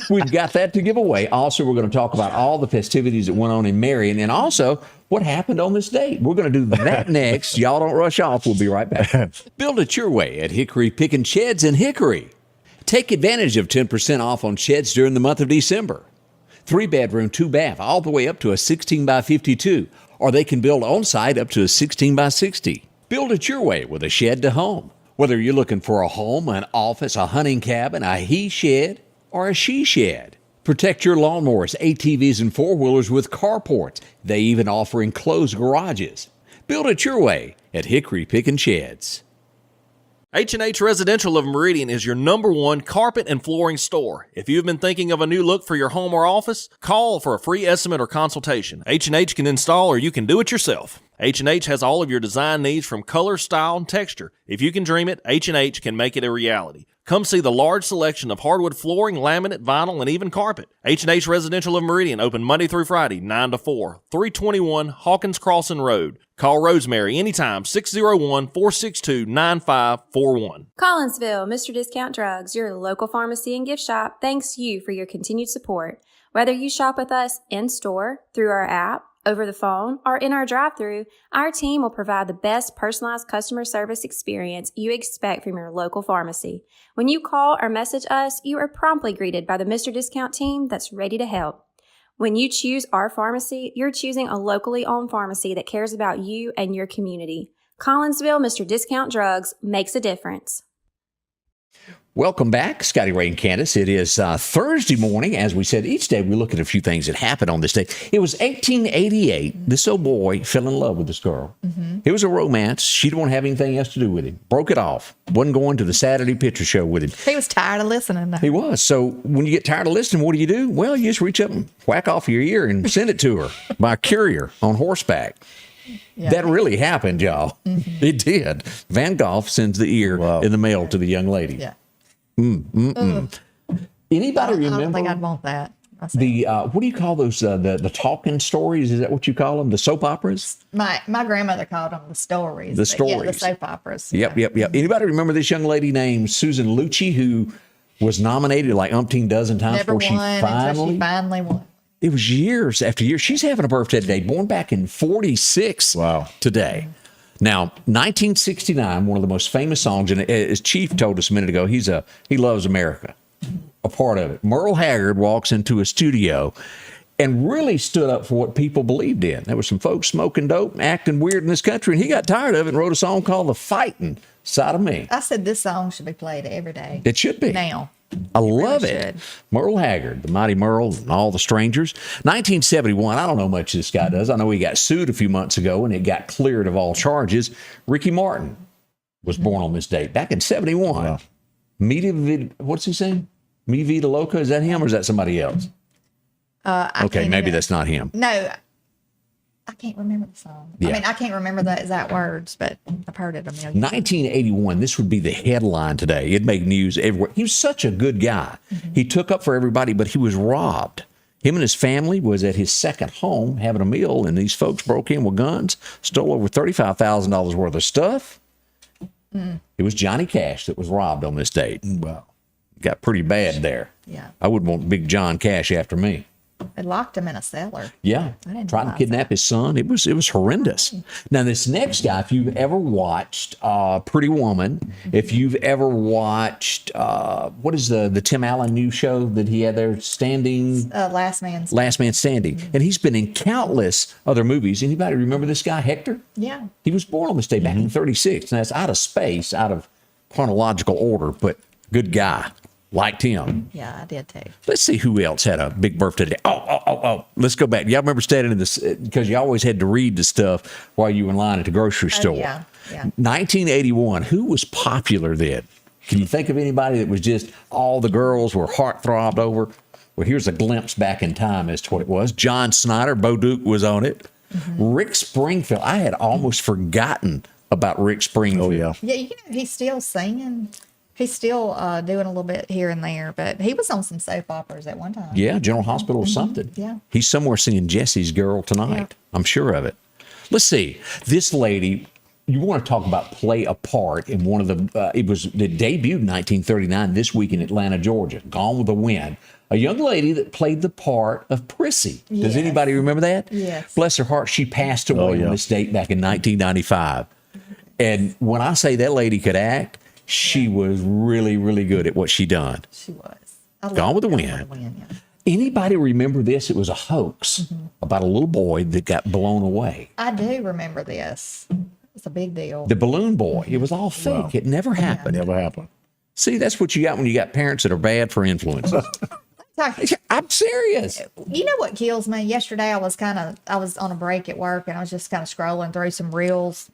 We've got that to give away. Also, we're going to talk about all the festivities that went on in Marion and also what happened on this date. We're going to do that next. Y'all don't rush off. We'll be right back. Build it your way at Hickory Pickin' Sheds in Hickory. Take advantage of 10% off on sheds during the month of December. 3-bedroom, 2-bath, all the way up to a 16 by 52, or they can build on-site up to a 16 by 60. Build it your way with a shed to home. Whether you're looking for a home, an office, a hunting cabin, a he shed, or a she shed. Protect your lawnmowers, ATVs, and four-wheelers with carports. They even offer enclosed garages. Build it your way at Hickory Pickin' Sheds. H&H Residential of Meridian is your #1 carpet and flooring store. If you've been thinking of a new look for your home or office, call for a free estimate or consultation. H&H can install or you can do it yourself. H&H has all of your design needs from color, style, and texture. If you can dream it, H&H can make it a reality. Come see the large selection of hardwood flooring, laminate, vinyl, and even carpet. H&H Residential of Meridian, open Monday through Friday, 9 to 4, 321 Hawkins Crossing Road. Call Rosemary anytime, 601-462-9541. Collinsville, Mr. Discount Drugs, your local pharmacy and gift shop, thanks you for your continued support. Whether you shop with us in-store, through our app, over the phone, or in our drive-thru, our team will provide the best personalized customer service experience you expect from your local pharmacy. When you call or message us, you are promptly greeted by the Mr. Discount team that's ready to help. When you choose our pharmacy, you're choosing a locally owned pharmacy that cares about you and your community. Collinsville, Mr. Discount Drugs makes a difference. Welcome back, Scotty Ray and Candace. It is Thursday morning. As we said, each day we look at a few things that happened on this day. It was 1888. This old boy fell in love with this girl. It was a romance. She didn't want to have anything else to do with him. Broke it off. Wasn't going to the Saturday picture show with him. He was tired of listening. He was. So when you get tired of listening, what do? Well, you just reach up and whack off your ear and send it to her by courier on horseback. Yeah. That really happened, y'all. It did. Van Gogh sends the ear in the mail to the young lady. Yeah. Anybody I don't remember think I'd want that. I said, the what do you call those? The talking stories? Is that what you call them? The soap operas? my grandmother called them the stories. The but yeah, the stories. soap operas. Yep. Yeah. Anybody remember this young lady named Susan Lucci who was nominated like umpteen dozen times Never before won she until she finally won. It was years after years. She's having a birthday today, born back in 46 today. Now, 1969, one of the most famous songs, and as Chief told us a minute ago, he loves America, a part of it. Merle Haggard walks into a studio and really stood up for what people believed in. There were some folks smoking dope and acting weird in this country, and he got tired of it and wrote a song called The Fighting Side of Me. I said this song should be played every day. It should be. Now. I love really it. should. Merle Haggard, the Mighty Merle, and All the Strangers. 1971, I don't know much this guy does. I know he got sued a few months ago and it got cleared of all charges. Ricky Martin was born on this date back in 71. Wow. What's he saying? Mi Vida Loca? Is that him or is that somebody else? I Okay, can't maybe even- that's not him. No, I can't remember the song. Yeah. I mean, I can't remember the exact words, but I've heard it a million times. 1981, this would be the headline today. It'd make news everywhere. He was such a good guy. He took up for everybody, but he was robbed. Him and his family was at his second home having a meal, and these folks broke in with guns, stole over $35,000 worth of stuff. It was Johnny Cash that was robbed on this date. Wow. Got pretty bad there. Yeah. I wouldn't want Big John Cash after me. They locked him in a cellar. Yeah, I didn't tried to realize kidnap his son. It was horrendous. Now this next guy, if you've ever watched Pretty Woman, if you've ever watched what is the Tim Allen new show that he had there, Last Man Standing, and he's been in countless other movies. Anybody remember this guy, Hector? Yeah. He was born on this day back in '36. Now it's out of space, out of chronological order, but good guy. Liked him. Yeah, I did too. Let's see who else had a big birthday today. Oh. Let's go back. Y'all remember standing in this, because you always had to read the stuff while you were in line at the grocery store. Yeah. 1981. Who was popular then? Can you think of anybody that was just all the girls were heart-throbbed over? Well, here's a glimpse back in time as to what it was. John Snyder, Bo Duke was on it. Rick Springfield. I had almost forgotten about Rick Springfield. Oh, yeah. Yeah, you know, he's still singing. He's still doing a little bit here and there, but he was on some soap operas at one time. Yeah, General Hospital or something. Yeah. He's somewhere singing Jesse's Girl Tonight. Yeah. I'm sure of it. Let's see. This lady, you want to talk about play a part in one of the, it debuted in 1939 this week in Atlanta, Georgia. Gone with the Wind. A young lady that played the part of Prissy. Does Yes. anybody remember that? Yes. Bless her heart, she passed away on this date back in 1995. And when I say that lady could act, she was really, really good at what she done. She was. I Gone loved with the Gone Wind. with the Wind, yeah. Anybody remember this? It was a hoax about a little boy that got blown away. I do remember this. It's a big deal. The balloon boy. It was all fake. Wow. It never happened. Never happened. See, that's what you got when you got parents that are bad for influences. I'm serious. You know what kills me? Yesterday I was on a break at work and I was just kind of scrolling through some reels.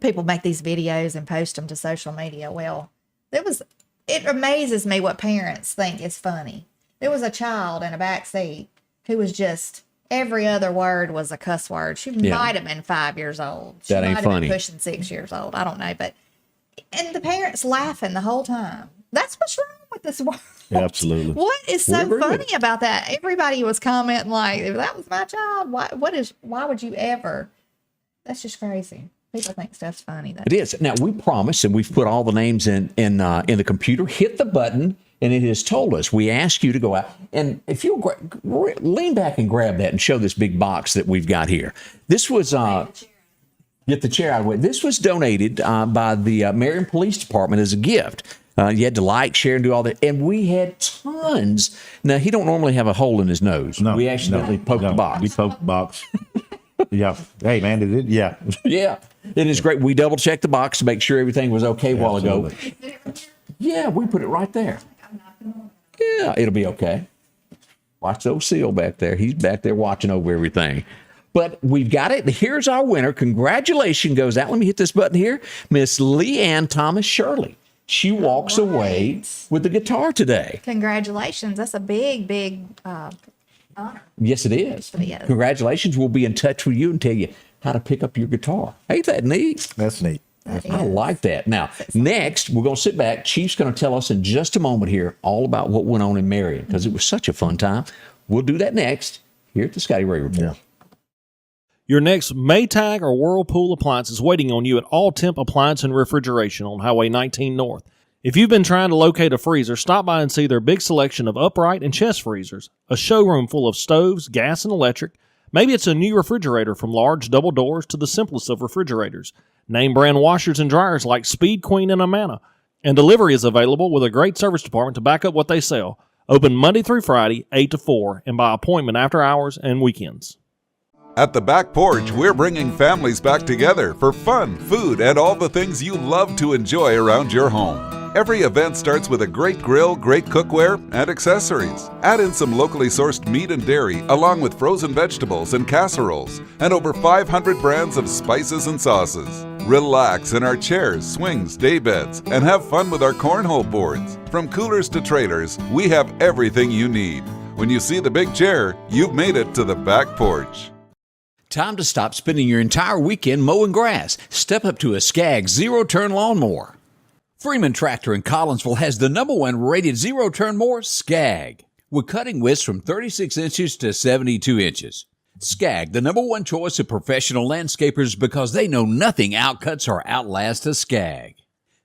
People make these videos and post them to social media. Well, it amazes me what parents think is funny. There was a child in a back seat who was just, every other word was a cuss word. She might have been 5 years old. She That ain't might have funny. been pushing 6 years old. I don't know, and the parents laughing the whole time. That's what's wrong with this world. Yeah, absolutely. What is We so agree with funny it. about that? Everybody was commenting like, if that was my child, why would you ever? That's just crazy. People think stuff's funny. It is. Now, we promised, and we've put all the names in the computer. Hit the button, and it has told us. We ask you to go out. And if you'll lean back and grab that and show this big box that we've got here. This was... Get the chair out of the way. This was donated by the Marion Police Department as a gift. You had to like, share, and do all that. And we had tons. Now, he don't normally have a hole in his nose. No, We accidentally poked the box. We poked the box. Yeah. Hey, man, did it? Yeah. Yeah. It is great. We double-checked the box to make sure everything was okay a while ago. Absolutely. Yeah, we put it right there. Yeah, it'll be okay. Watch those seal back there. He's back there watching over everything. But we've got it. Here's our winner. Congratulations goes out. Let me hit this button here. Miss Leanne Thomas Shirley. She walks away with the guitar today. Congratulations. That's a big honor. Yes, it is. Yes. Congratulations. We'll be in touch with you and tell you how to pick up your guitar. Ain't that neat? That's neat. I like that. Now, next, we're going to sit back. Chief's going to tell us in just a moment here all about what went on in Marion because it was such a fun time. We'll do that next here at the Scotty Ray Report. Yeah. Your next Maytag or Whirlpool appliance is waiting on you at All Temp Appliance and Refrigeration on Highway 19 North. If you've been trying to locate a freezer, stop by and see their big selection of upright and chest freezers, a showroom full of stoves, gas, and electric. Maybe it's a new refrigerator from large double doors to the simplest of refrigerators. Name brand washers and dryers like Speed Queen and Amana. And delivery is available with a great service department to back up what they sell. Open Monday through Friday, 8 to 4, and by appointment after hours and weekends. At the Back Porch, we're bringing families back together for fun, food, and all the things you love to enjoy around your home. Every event starts with a great grill, great cookware, and accessories. Add in some locally sourced meat and dairy, along with frozen vegetables and casseroles, and over 500 brands of spices and sauces. Relax in our chairs, swings, daybeds, and have fun with our cornhole boards. From coolers to trailers, we have everything you need. When you see the big chair, you've made it to the Back Porch. Time to stop spending your entire weekend mowing grass. Step up to a Skag zero-turn lawnmower. Freeman Tractor in Collinsville has the #1 rated zero-turn mower, Skag, with cutting widths from 36 inches to 72 inches. Skag, the #1 choice of professional landscapers because they know nothing outcuts or outlasts a Skag.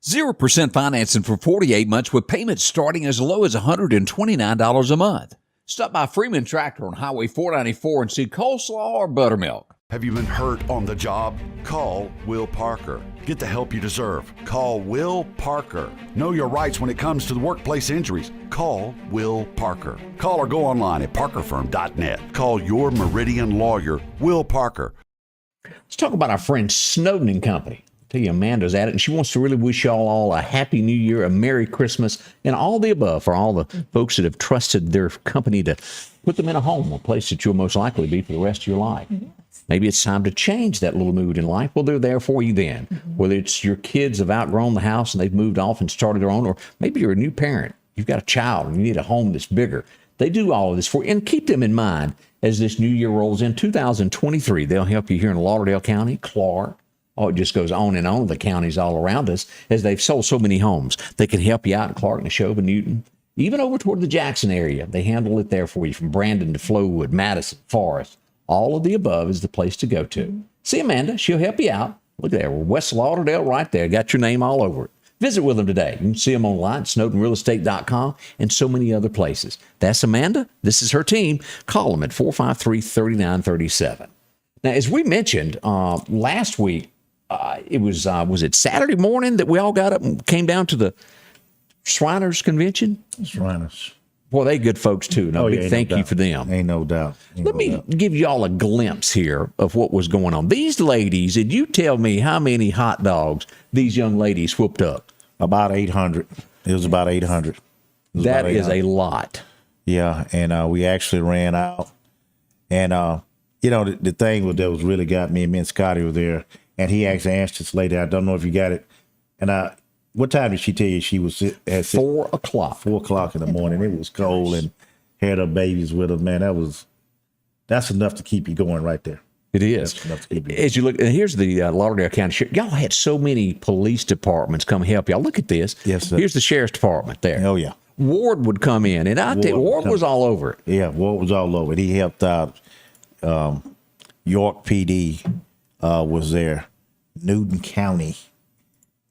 0% financing for 48 months with payments starting as low as $129 a month. Stop by Freeman Tractor on Highway 494 and see coleslaw or buttermilk. Have you been hurt on the job? Call Will Parker. Get the help you deserve. Call Will Parker. Know your rights when it comes to the workplace injuries. Call Will Parker. Call or go online at parkerfirm.net. Call your Meridian lawyer, Will Parker. Let's talk about our friend Snowden and Company. Tell you, Amanda's at it, and she wants to really wish y'all all a happy new year, a Merry Christmas, and all the above for all the folks that have trusted their company to put them in a home, a place that you'll most likely be for the rest of your life. Maybe it's time to change that little mood in life. Well, they're there for you then. Whether it's your kids have outgrown the house and they've moved off and started their own, or maybe you're a new parent. You've got a child and you need a home that's bigger. They do all of this for you. And keep them in mind as this new year rolls in. 2023, they'll help you here in Lauderdale County, Clark. Oh, it just goes on and on. The counties all around us, as they've sold so many homes. They can help you out in Clark, Neshoba, Newton, even over toward the Jackson area. They handle it there for you, from Brandon to Flowood, Madison, Forest. All of the above is the place to go to. See Amanda. She'll help you out. Look at there. West Lauderdale right there. Got your name all over it. Visit with them today. You can see them online at SnowdenRealEstate.com and so many other places. That's Amanda. This is her team. Call them at 453-3937. Now, as we mentioned last week, it was it Saturday morning that we all got up and came down to the Shriners Convention? Shriners. Boy, they good folks too. No, big thank you for them. Ain't no doubt. Let me give y'all a glimpse here of what was going on. These ladies, and you tell me how many hot dogs these young ladies whooped up. About 800. It was about 800. That is a lot. Yeah, and we actually ran out. And, the thing that was really got me, and me and Scotty were there, and he actually asked this lady, I don't know if you got it. And what time did she tell you she was at 4 o'clock? 4 o'clock in the morning. It was cold and had her babies with her. Man, that's enough to keep you going right there. It is. As you look, and here's the Lauderdale County Sheriff. Y'all had so many police departments come help y'all. Look at this. Yes, sir. Here's the sheriff's department there. Oh, yeah. Ward would come in, and I tell you, Ward was all over it. Yeah, Ward was all over it. He helped out. York PD was there. Newton County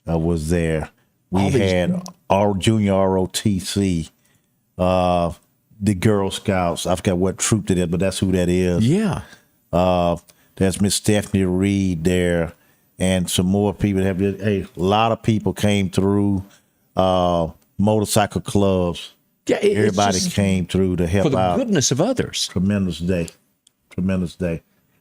was there. We had our junior ROTC, the Girl Scouts. I forgot what troop it is, but that's who that is. Yeah. There's Miss Stephanie Reed there, and some more people. A lot of people came through. Motorcycle clubs. Yeah, everybody came through to help out. For the goodness of others. Tremendous day.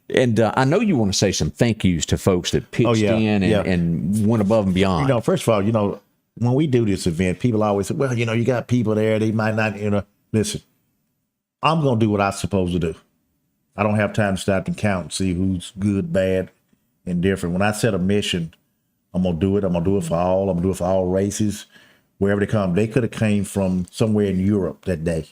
And I know you want to say some thank yous to folks that pitched in and went above and beyond. First of all, when we do this event, people always say, well, you got people there. They might not, listen, I'm going to do what I'm supposed to do. I don't have time to stop and count and see who's good, bad, and different. When I set a mission, I'm going to do it. I'm going to do it for all. I'm going to do it for all races, wherever they come. They could have came from somewhere in Europe that day.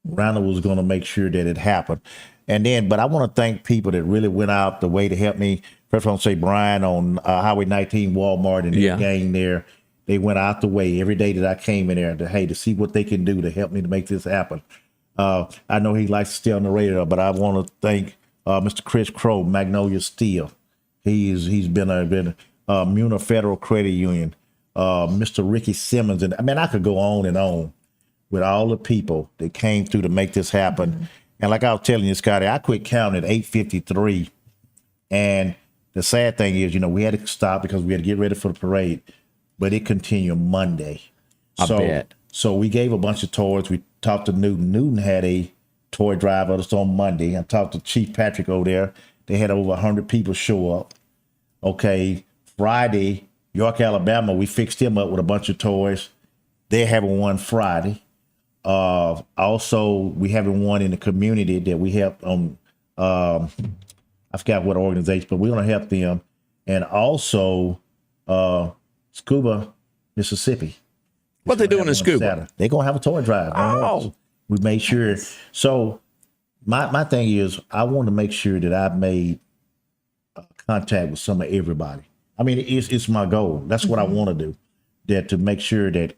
Randall was going to make sure that it happened. And then, but I want to thank people that really went out the way to help me. First, I want to say Brian on Highway 19 Walmart and the gang there. They went out the way every day that I came in there to see what they can do to help me to make this happen. I know he likes to stay on the radar, but I want to thank Mr. Chris Crow, Magnolia Steel. He's been Muna Federal Credit Union, Mr. Ricky Simmons, and I could go on and on with all the people that came through to make this happen. Mm-hmm. And like I was telling you, Scotty, I quit counting at 8:53, and the sad thing is, we had to stop because we had to get ready for the parade, but it continued Monday. I bet. So we gave a bunch of toys. We talked to Newton. Newton had a toy drive us on Monday. I talked to Chief Patrick over there. They had over 100 people show up. Okay, Friday, York, Alabama, we fixed him up with a bunch of toys. They're having one Friday. Also, we having one in the community that we helped on, I forgot what organization, but we're going to help them. And also, Scuba, Mississippi. What they doing in Scuba? They're going to have a toy drive. Oh. We made sure. So my thing is, I want to make sure that I've made contact with some of everybody. I mean, it's my goal. That's what I want to do. That to make sure that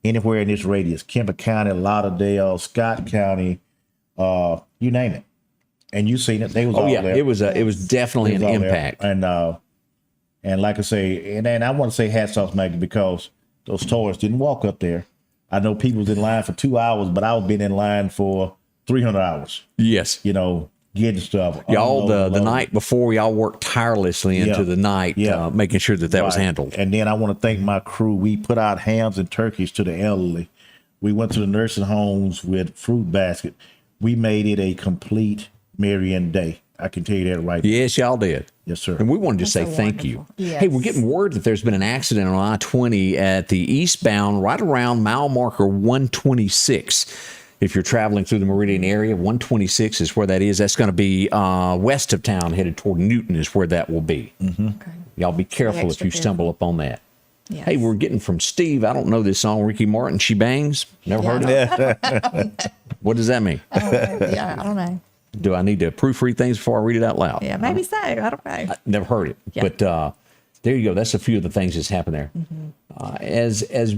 anywhere in this radius, Kemper County, Lauderdale, Scott County, you name it, and you seen it. They was all there. It was definitely an impact. And like I say, and I want to say hats off, Maggie, because those toys didn't walk up there. I know people was in line for 2 hours, but I was been in line for 300 hours. Yes. You know, getting stuff. Y'all, the night before, y'all worked tirelessly into the night, making sure that was handled. And then I want to thank my crew. We put out hams and turkeys to the elderly. We went to the nursing homes with fruit basket. We made it a complete Marion day. I can tell you that right now. Yes, y'all did. Yes, sir. And we wanted to say thank you. Yes. Hey, we're getting word that there's been an accident on I-20 at the eastbound right around mile marker 126. If you're traveling through the Meridian area, 126 is where that is. That's going to be west of town, headed toward Newton is where that will be. Okay. Y'all be careful if you stumble upon that. Yes. Hey, we're getting from Steve. I don't know this song, Ricky Martin, She Bangs. Never heard it? What does that mean? I don't know. Do I need to proofread things before I read it out loud? Yeah, maybe so. I don't know. I never heard it. Yeah. But there you go. That's a few of the things that's happened there. As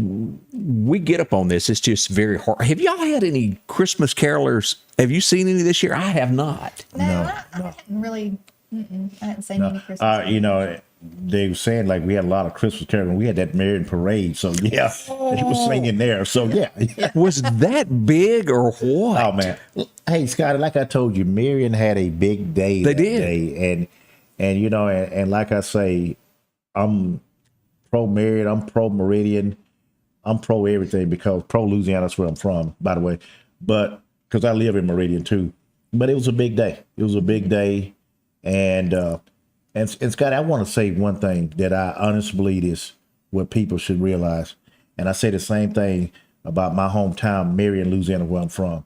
we get up on this, it's just very hard. Have y'all had any Christmas carolers? Have you seen any this year? I have not. No. I haven't really. I haven't seen any Christmas. You know, they were saying like we had a lot of Christmas caroling. We had that Marion parade, so they was singing there. So yeah. Was that big or what? Oh man! Hey Scotty, like I told you, Marion had a big day. They did, and you know, and like I say, I'm pro Marion, I'm pro Meridian, I'm pro everything because pro Louisiana is where I'm from, by the way. But because I live in Meridian too. But it was a big day. It was a big day, and Scott, I want to say one thing that I honestly believe is what people should realize. And I say the same thing about my hometown, Marion, Louisiana, where I'm from.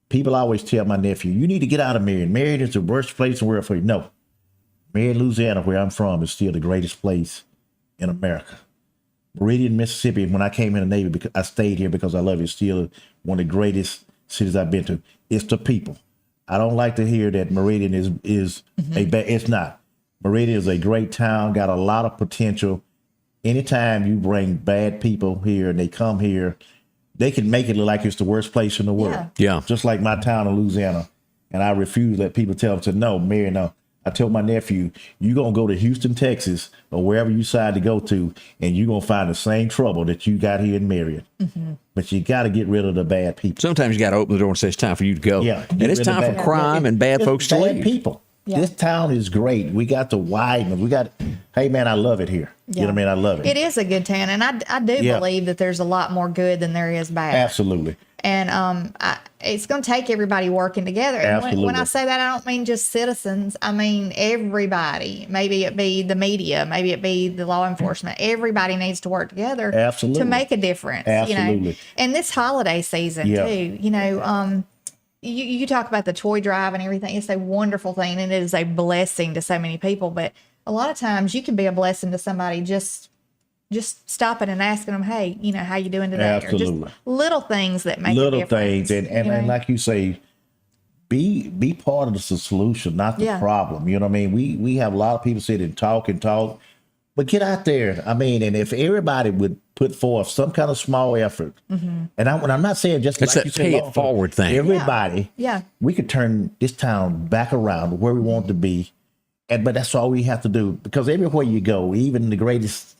People always tell my nephew, you need to get out of Marion. Marion is the worst place in the world for you. No. Marion, Louisiana, where I'm from, is still the greatest place in America. Meridian, Mississippi, when I came in the Navy, because I stayed here because I love it. It's still one of the greatest cities I've been to. It's the people. I don't like to hear that Meridian is a bad, it's not. Meridian is a great town, got a lot of potential. Anytime you bring bad people here and they come here, they can make it look like it's the worst place in the world. Yeah. Just like my town in Louisiana. And I refuse to let people tell them to no, Marion, no. I told my nephew, you're going to go to Houston, Texas, or wherever you decide to go to, and you're going to find the same trouble that you got here in Marion. But you got to get rid of the bad people. Sometimes you got to open the door and say it's time for you to go. Yeah. And it's time for crime and bad folks to leave. People. Yeah. This town is great. We got the widen. We got, hey man, I love it here. You know what I mean? I love it. It is a good town, and I do believe that there's a lot more good than there is bad. Absolutely. And it's going to take everybody working together. And when I say that, I don't mean just citizens. I mean everybody. Maybe it be the media. Maybe it be the law enforcement. Everybody needs to work together to make a difference. Absolutely. You know? And this holiday season too. You know, you talk about the toy drive and everything. It's a wonderful thing, and it is a blessing to so many people. But a lot of times, you can be a blessing to somebody just stopping and asking them, hey, you know, how you doing today? Absolutely. Or just little things that make little a difference. Things, and like you say, be part of the solution, not the problem. You know what I mean? We have a lot of people sit and talk, but get out there. I mean, and if everybody would put forth some kind of small effort, and I'm not saying just it's like that you pay said, it forward thing. Everybody, we could turn this town back around where we want it to be, but that's all we have to do, because everywhere you go, even the greatest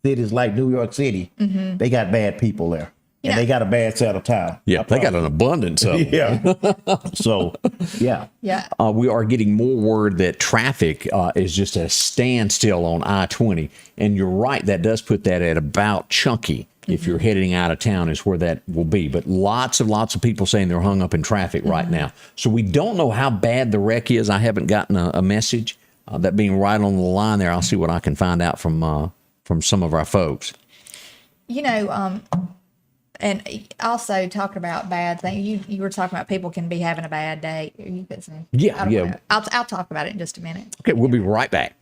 cities like New York City, they got bad people there. And they got a bad side of town. Yeah, they got an abundance of them. So, we are getting more word that traffic is just at a standstill on I-20. And you're right, that does put that at about Chunky. If you're heading out of town is where that will be. But lots of people saying they're hung up in traffic right now. So we don't know how bad the wreck is. I haven't gotten a message. That being right on the line there, I'll see what I can find out from some of our folks. You know, and also talking about bad things, you were talking about people can be having a bad day. Are you busy? Yeah. I'll talk about it in just a minute. Okay, we'll be right back.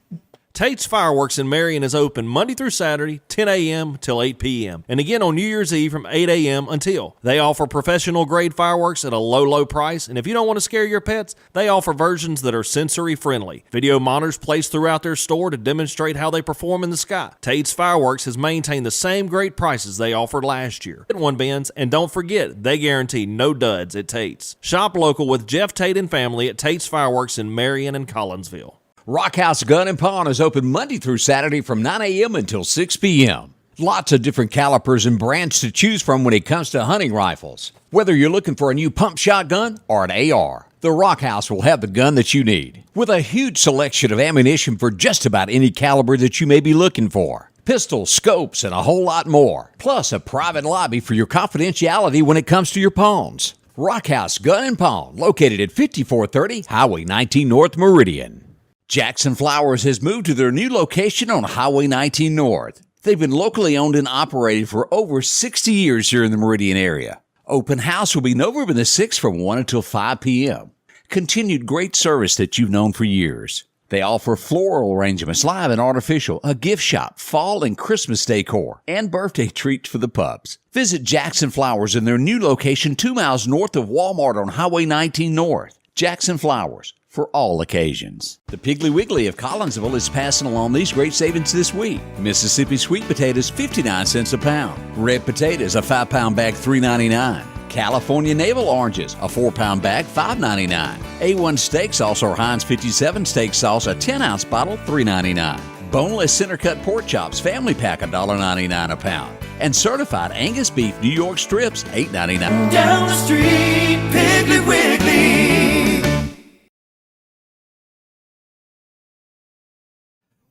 Tate's Fireworks in Marion is open Monday through Saturday, 10 a.m. till 8 p.m. and again on New Year's Eve from 8 a.m. until. They offer professional grade fireworks at a low price, and if you don't want to scare your pets, they offer versions that are sensory friendly. Video monitors placed throughout their store to demonstrate how they perform in the sky. Tate's Fireworks has maintained the same great prices they offered last year. Get one, Benz, and don't forget, they guarantee no duds at Tate's. Shop local with Jeff Tate and family at Tate's Fireworks in Marion and Collinsville. Rockhouse Gun and Pawn is open Monday through Saturday from 9 a.m. until 6 p.m. Lots of different calibers and brands to choose from when it comes to hunting rifles. Whether you're looking for a new pump shotgun or an AR, the Rockhouse will have the gun that you need, with a huge selection of ammunition for just about any caliber that you may be looking for. Pistols, scopes, and a whole lot more. Plus a private lobby for your confidentiality when it comes to your pawns. Rockhouse Gun and Pawn, located at 5430 Highway 19 North Meridian. Jackson Flowers has moved to their new location on Highway 19 North. They've been locally owned and operated for over 60 years here in the Meridian area. Open house will be November the 6th from 1 until 5 p.m. Continued great service that you've known for years. They offer floral arrangements, live and artificial, a gift shop, fall and Christmas decor, and birthday treats for the pups. Visit Jackson Flowers in their new location 2 miles north of Walmart on Highway 19 North. Jackson Flowers, for all occasions. The Piggly Wiggly of Collinsville is passing along these great savings this week. Mississippi sweet potatoes, 59 cents a pound. Red potatoes, a 5-pound bag, $3.99. California navel oranges, a 4-pound bag, $5.99. A1 steak sauce or Heinz 57 steak sauce, a 10-ounce bottle, $3.99. Boneless center-cut pork chops, family pack, $1.99 a pound. And certified Angus beef New York strips, $8.99. Down the street, Piggly Wiggly.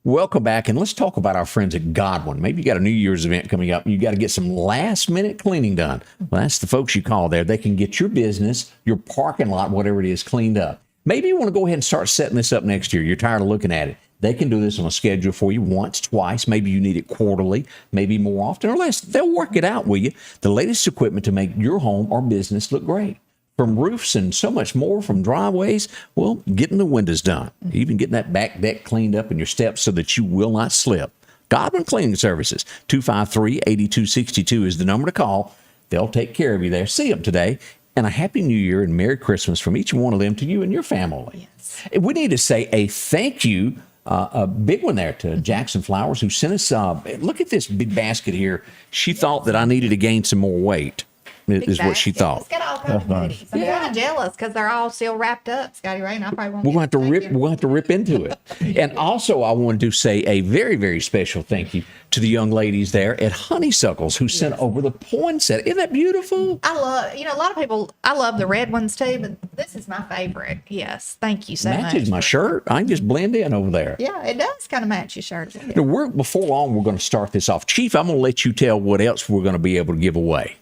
Welcome back, and let's talk about our friends at Godwin. Maybe you got a New Year's event coming up, and you got to get some last-minute cleaning done. Well, that's the folks you call there. They can get your business, your parking lot, whatever it is, cleaned up. Maybe you want to go ahead and start setting this up next year. You're tired of looking at it. They can do this on a schedule for you once, twice. Maybe you need it quarterly, maybe more often or less. They'll work it out with you. The latest equipment to make your home or business look great. From roofs and so much more, from driveways, well, getting the windows done, even getting that back deck cleaned up and your steps so that you will not slip. Godwin Cleaning Services, 253-8262 is the number to call. They'll take care of you there. See them today. And a Happy New Year and Merry Christmas from each one of them to you and your family. Yes. We need to say a thank you, a big one there to Jackson Flowers, who sent us, look at this big basket here. She thought that I needed to gain some more weight. Is what she thought. It's got all kinds of goodies. I'm kind of jealous because they're all still wrapped up, Scotty Ray, and I probably won't. We're going to have to rip into it. And also, I wanted to say a very, very special thank you to the young ladies there at Honeysuckles who sent over the poinsettia. Isn't that beautiful? I love, a lot of people, I love the red ones too, but this is my favorite. Yes, thank you so much. Matches my shirt. I can just blend in over there. Yeah, it does kind of match your shirt. Now, before long, we're going to start this off. Chief, I'm going to let you tell what else we're going to be able to give away.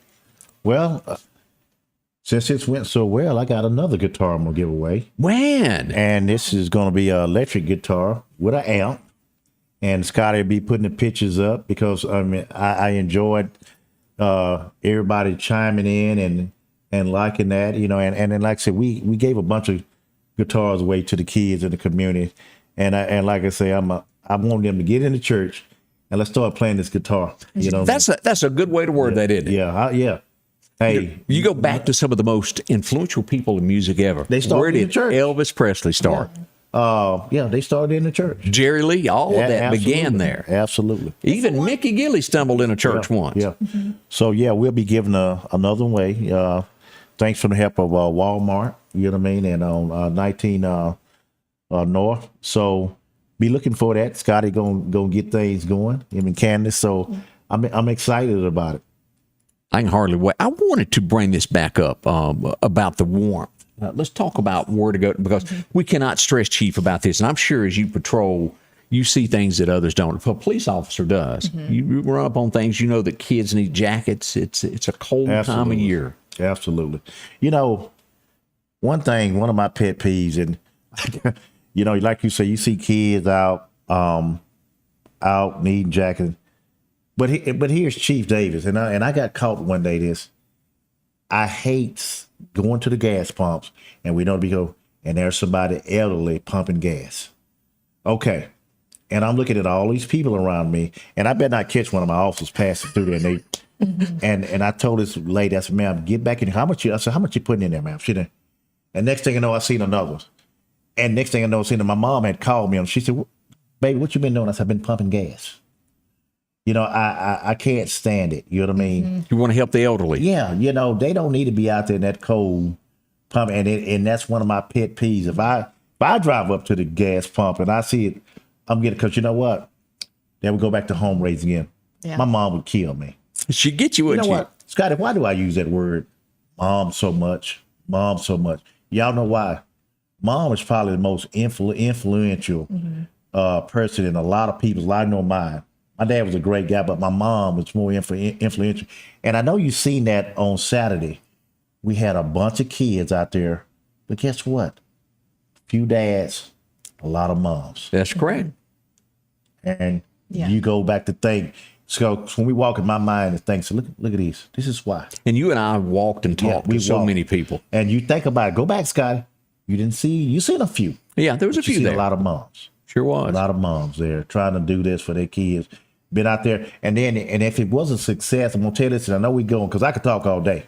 Well, since it's went so well, I got another guitar I'm going to give away. When? And this is going to be an electric guitar with an amp. And Scotty will be putting the pictures up because, I enjoyed everybody chiming in and liking that, and then like I said, we gave a bunch of guitars away to the kids in the community. And like I say, I want them to get in the church and let's start playing this guitar. That's a good way to word that, isn't it? Yeah. Hey, you go back to some of the most influential people in music ever. They started in the church. Elvis Presley start? They started in the church. Jerry Lee, all of that began there. Absolutely. Even Mickey Gilley stumbled in a church once. Yeah. So we'll be giving another way. Thanks for the help of Walmart. You know what I mean? And on 19 North. So be looking for that. Scotty gonna get things going. Candace. So I'm excited about it. I can hardly wait. I wanted to bring this back up about the warmth. Let's talk about where to go, because we cannot stress, Chief, about this. And I'm sure as you patrol, you see things that others don't. If a police officer does, you run up on things, that kids need jackets. It's a cold time of year. Absolutely. One of my pet peeves, and, like you say, you see kids out needing jackets. But here's Chief Davis, and I got caught one day. I hate going to the gas pumps, and we know and there's somebody elderly pumping gas. Okay, And I'm looking at all these people around me, and I better not catch one of my officers passing through there. And and I told this lady, I said, ma'am, get back in here. I said, how much you putting in there, ma'am? She didn't. And next thing I know, I seen another one. And next thing I know, I seen my mom had called me, and she said, baby, what you been doing? I said, I've been pumping gas. You know, I can't stand it. You know what I mean? You want to help the elderly. Yeah, you know, they don't need to be out there in that cold pump. And that's one of my pet peeves. If I drive up to the gas pump and I see it, I'm getting, because you know what? Then we go back to home raising again. Yeah. My mom would kill me. She'd get you, wouldn't you know she? What? Scotty, why do I use that word, mom, so much? Mom, so much. Y'all know why? Mom is probably the most influential person in a lot of people's life. I know mine. My dad was a great guy, but my mom was more influential. And I know you've seen that on Saturday. We had a bunch of kids out there, but guess what? Few dads, a lot of moms. That's correct. And you go back to think. So when we walk in my mind and think, so look at these. This is why. And you and I walked and talked to so many people. And you think about it. Go back, Scotty. You seen a few. Yeah, there was a few there. A lot of moms. Sure was. A lot of moms there trying to do this for their kids. Been out there. And if it was a success, I'm going to tell you this, and I know we're going, because I could talk all day.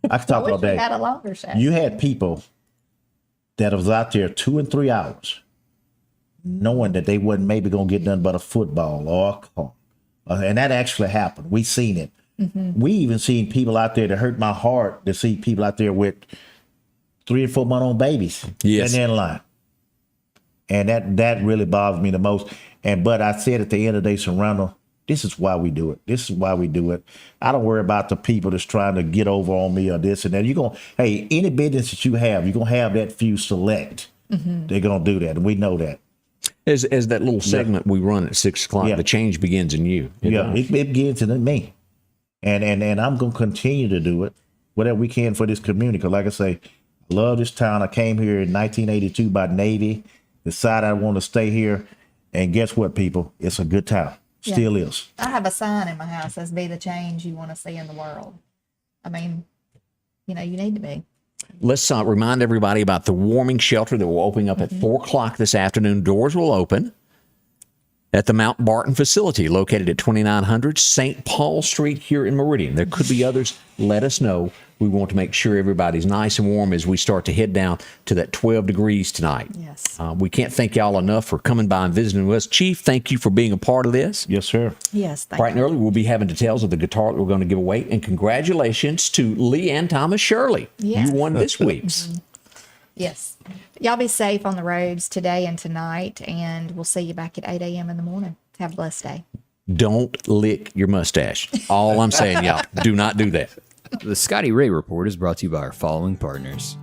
I could talk all day. You had a longer show. You had people that was out there 2 and 3 hours knowing that they wasn't maybe going to get nothing but a football or a car. And that actually happened. We seen it. We even seen people out there that hurt my heart to see people out there with 3 and 4 month-old babies. Yes. And in line. And that really bothers me the most. But I said at the end of the day, so Randall, this is why we do it. This is why we do it. I don't worry about the people that's trying to get over on me or this and that. Any business that you have, you're going to have that few select. They're going to do that. And we know that. As that little segment we run at 6 o'clock, the change begins in you. It begins in me. And I'm going to continue to do it, whatever we can for this community. Because like I say, I love this town. I came here in 1982 by Navy, decided I want to stay here. And guess what, people? It's a good town. Still is. I have a sign in my house that says, be the change you want to see in the world. I mean, you need to be. Let's remind everybody about the warming shelter that will open up at 4 o'clock this afternoon. Doors will open at the Mt Barton facility located at 2900 St. Paul Street here in Meridian. There could be others. Let us know. We want to make sure everybody's nice and warm as we start to head down to that 12 degrees tonight. Yes. We can't thank y'all enough for coming by and visiting with us. Chief, thank you for being a part of this. Yes, sir. Yes, thank Bright and early, we'll be having details of the guitar that we're going to give away. And congratulations to Lee and Thomas Shirley. Yes. You won this week's. Yes. Y'all be safe on the roads today and tonight, and we'll see you back at 8 a.m. in the morning. Have a blessed day. Don't lick your mustache. All I'm saying, y'all, do not do that. The Scotty Ray Report is brought to you by our following partners: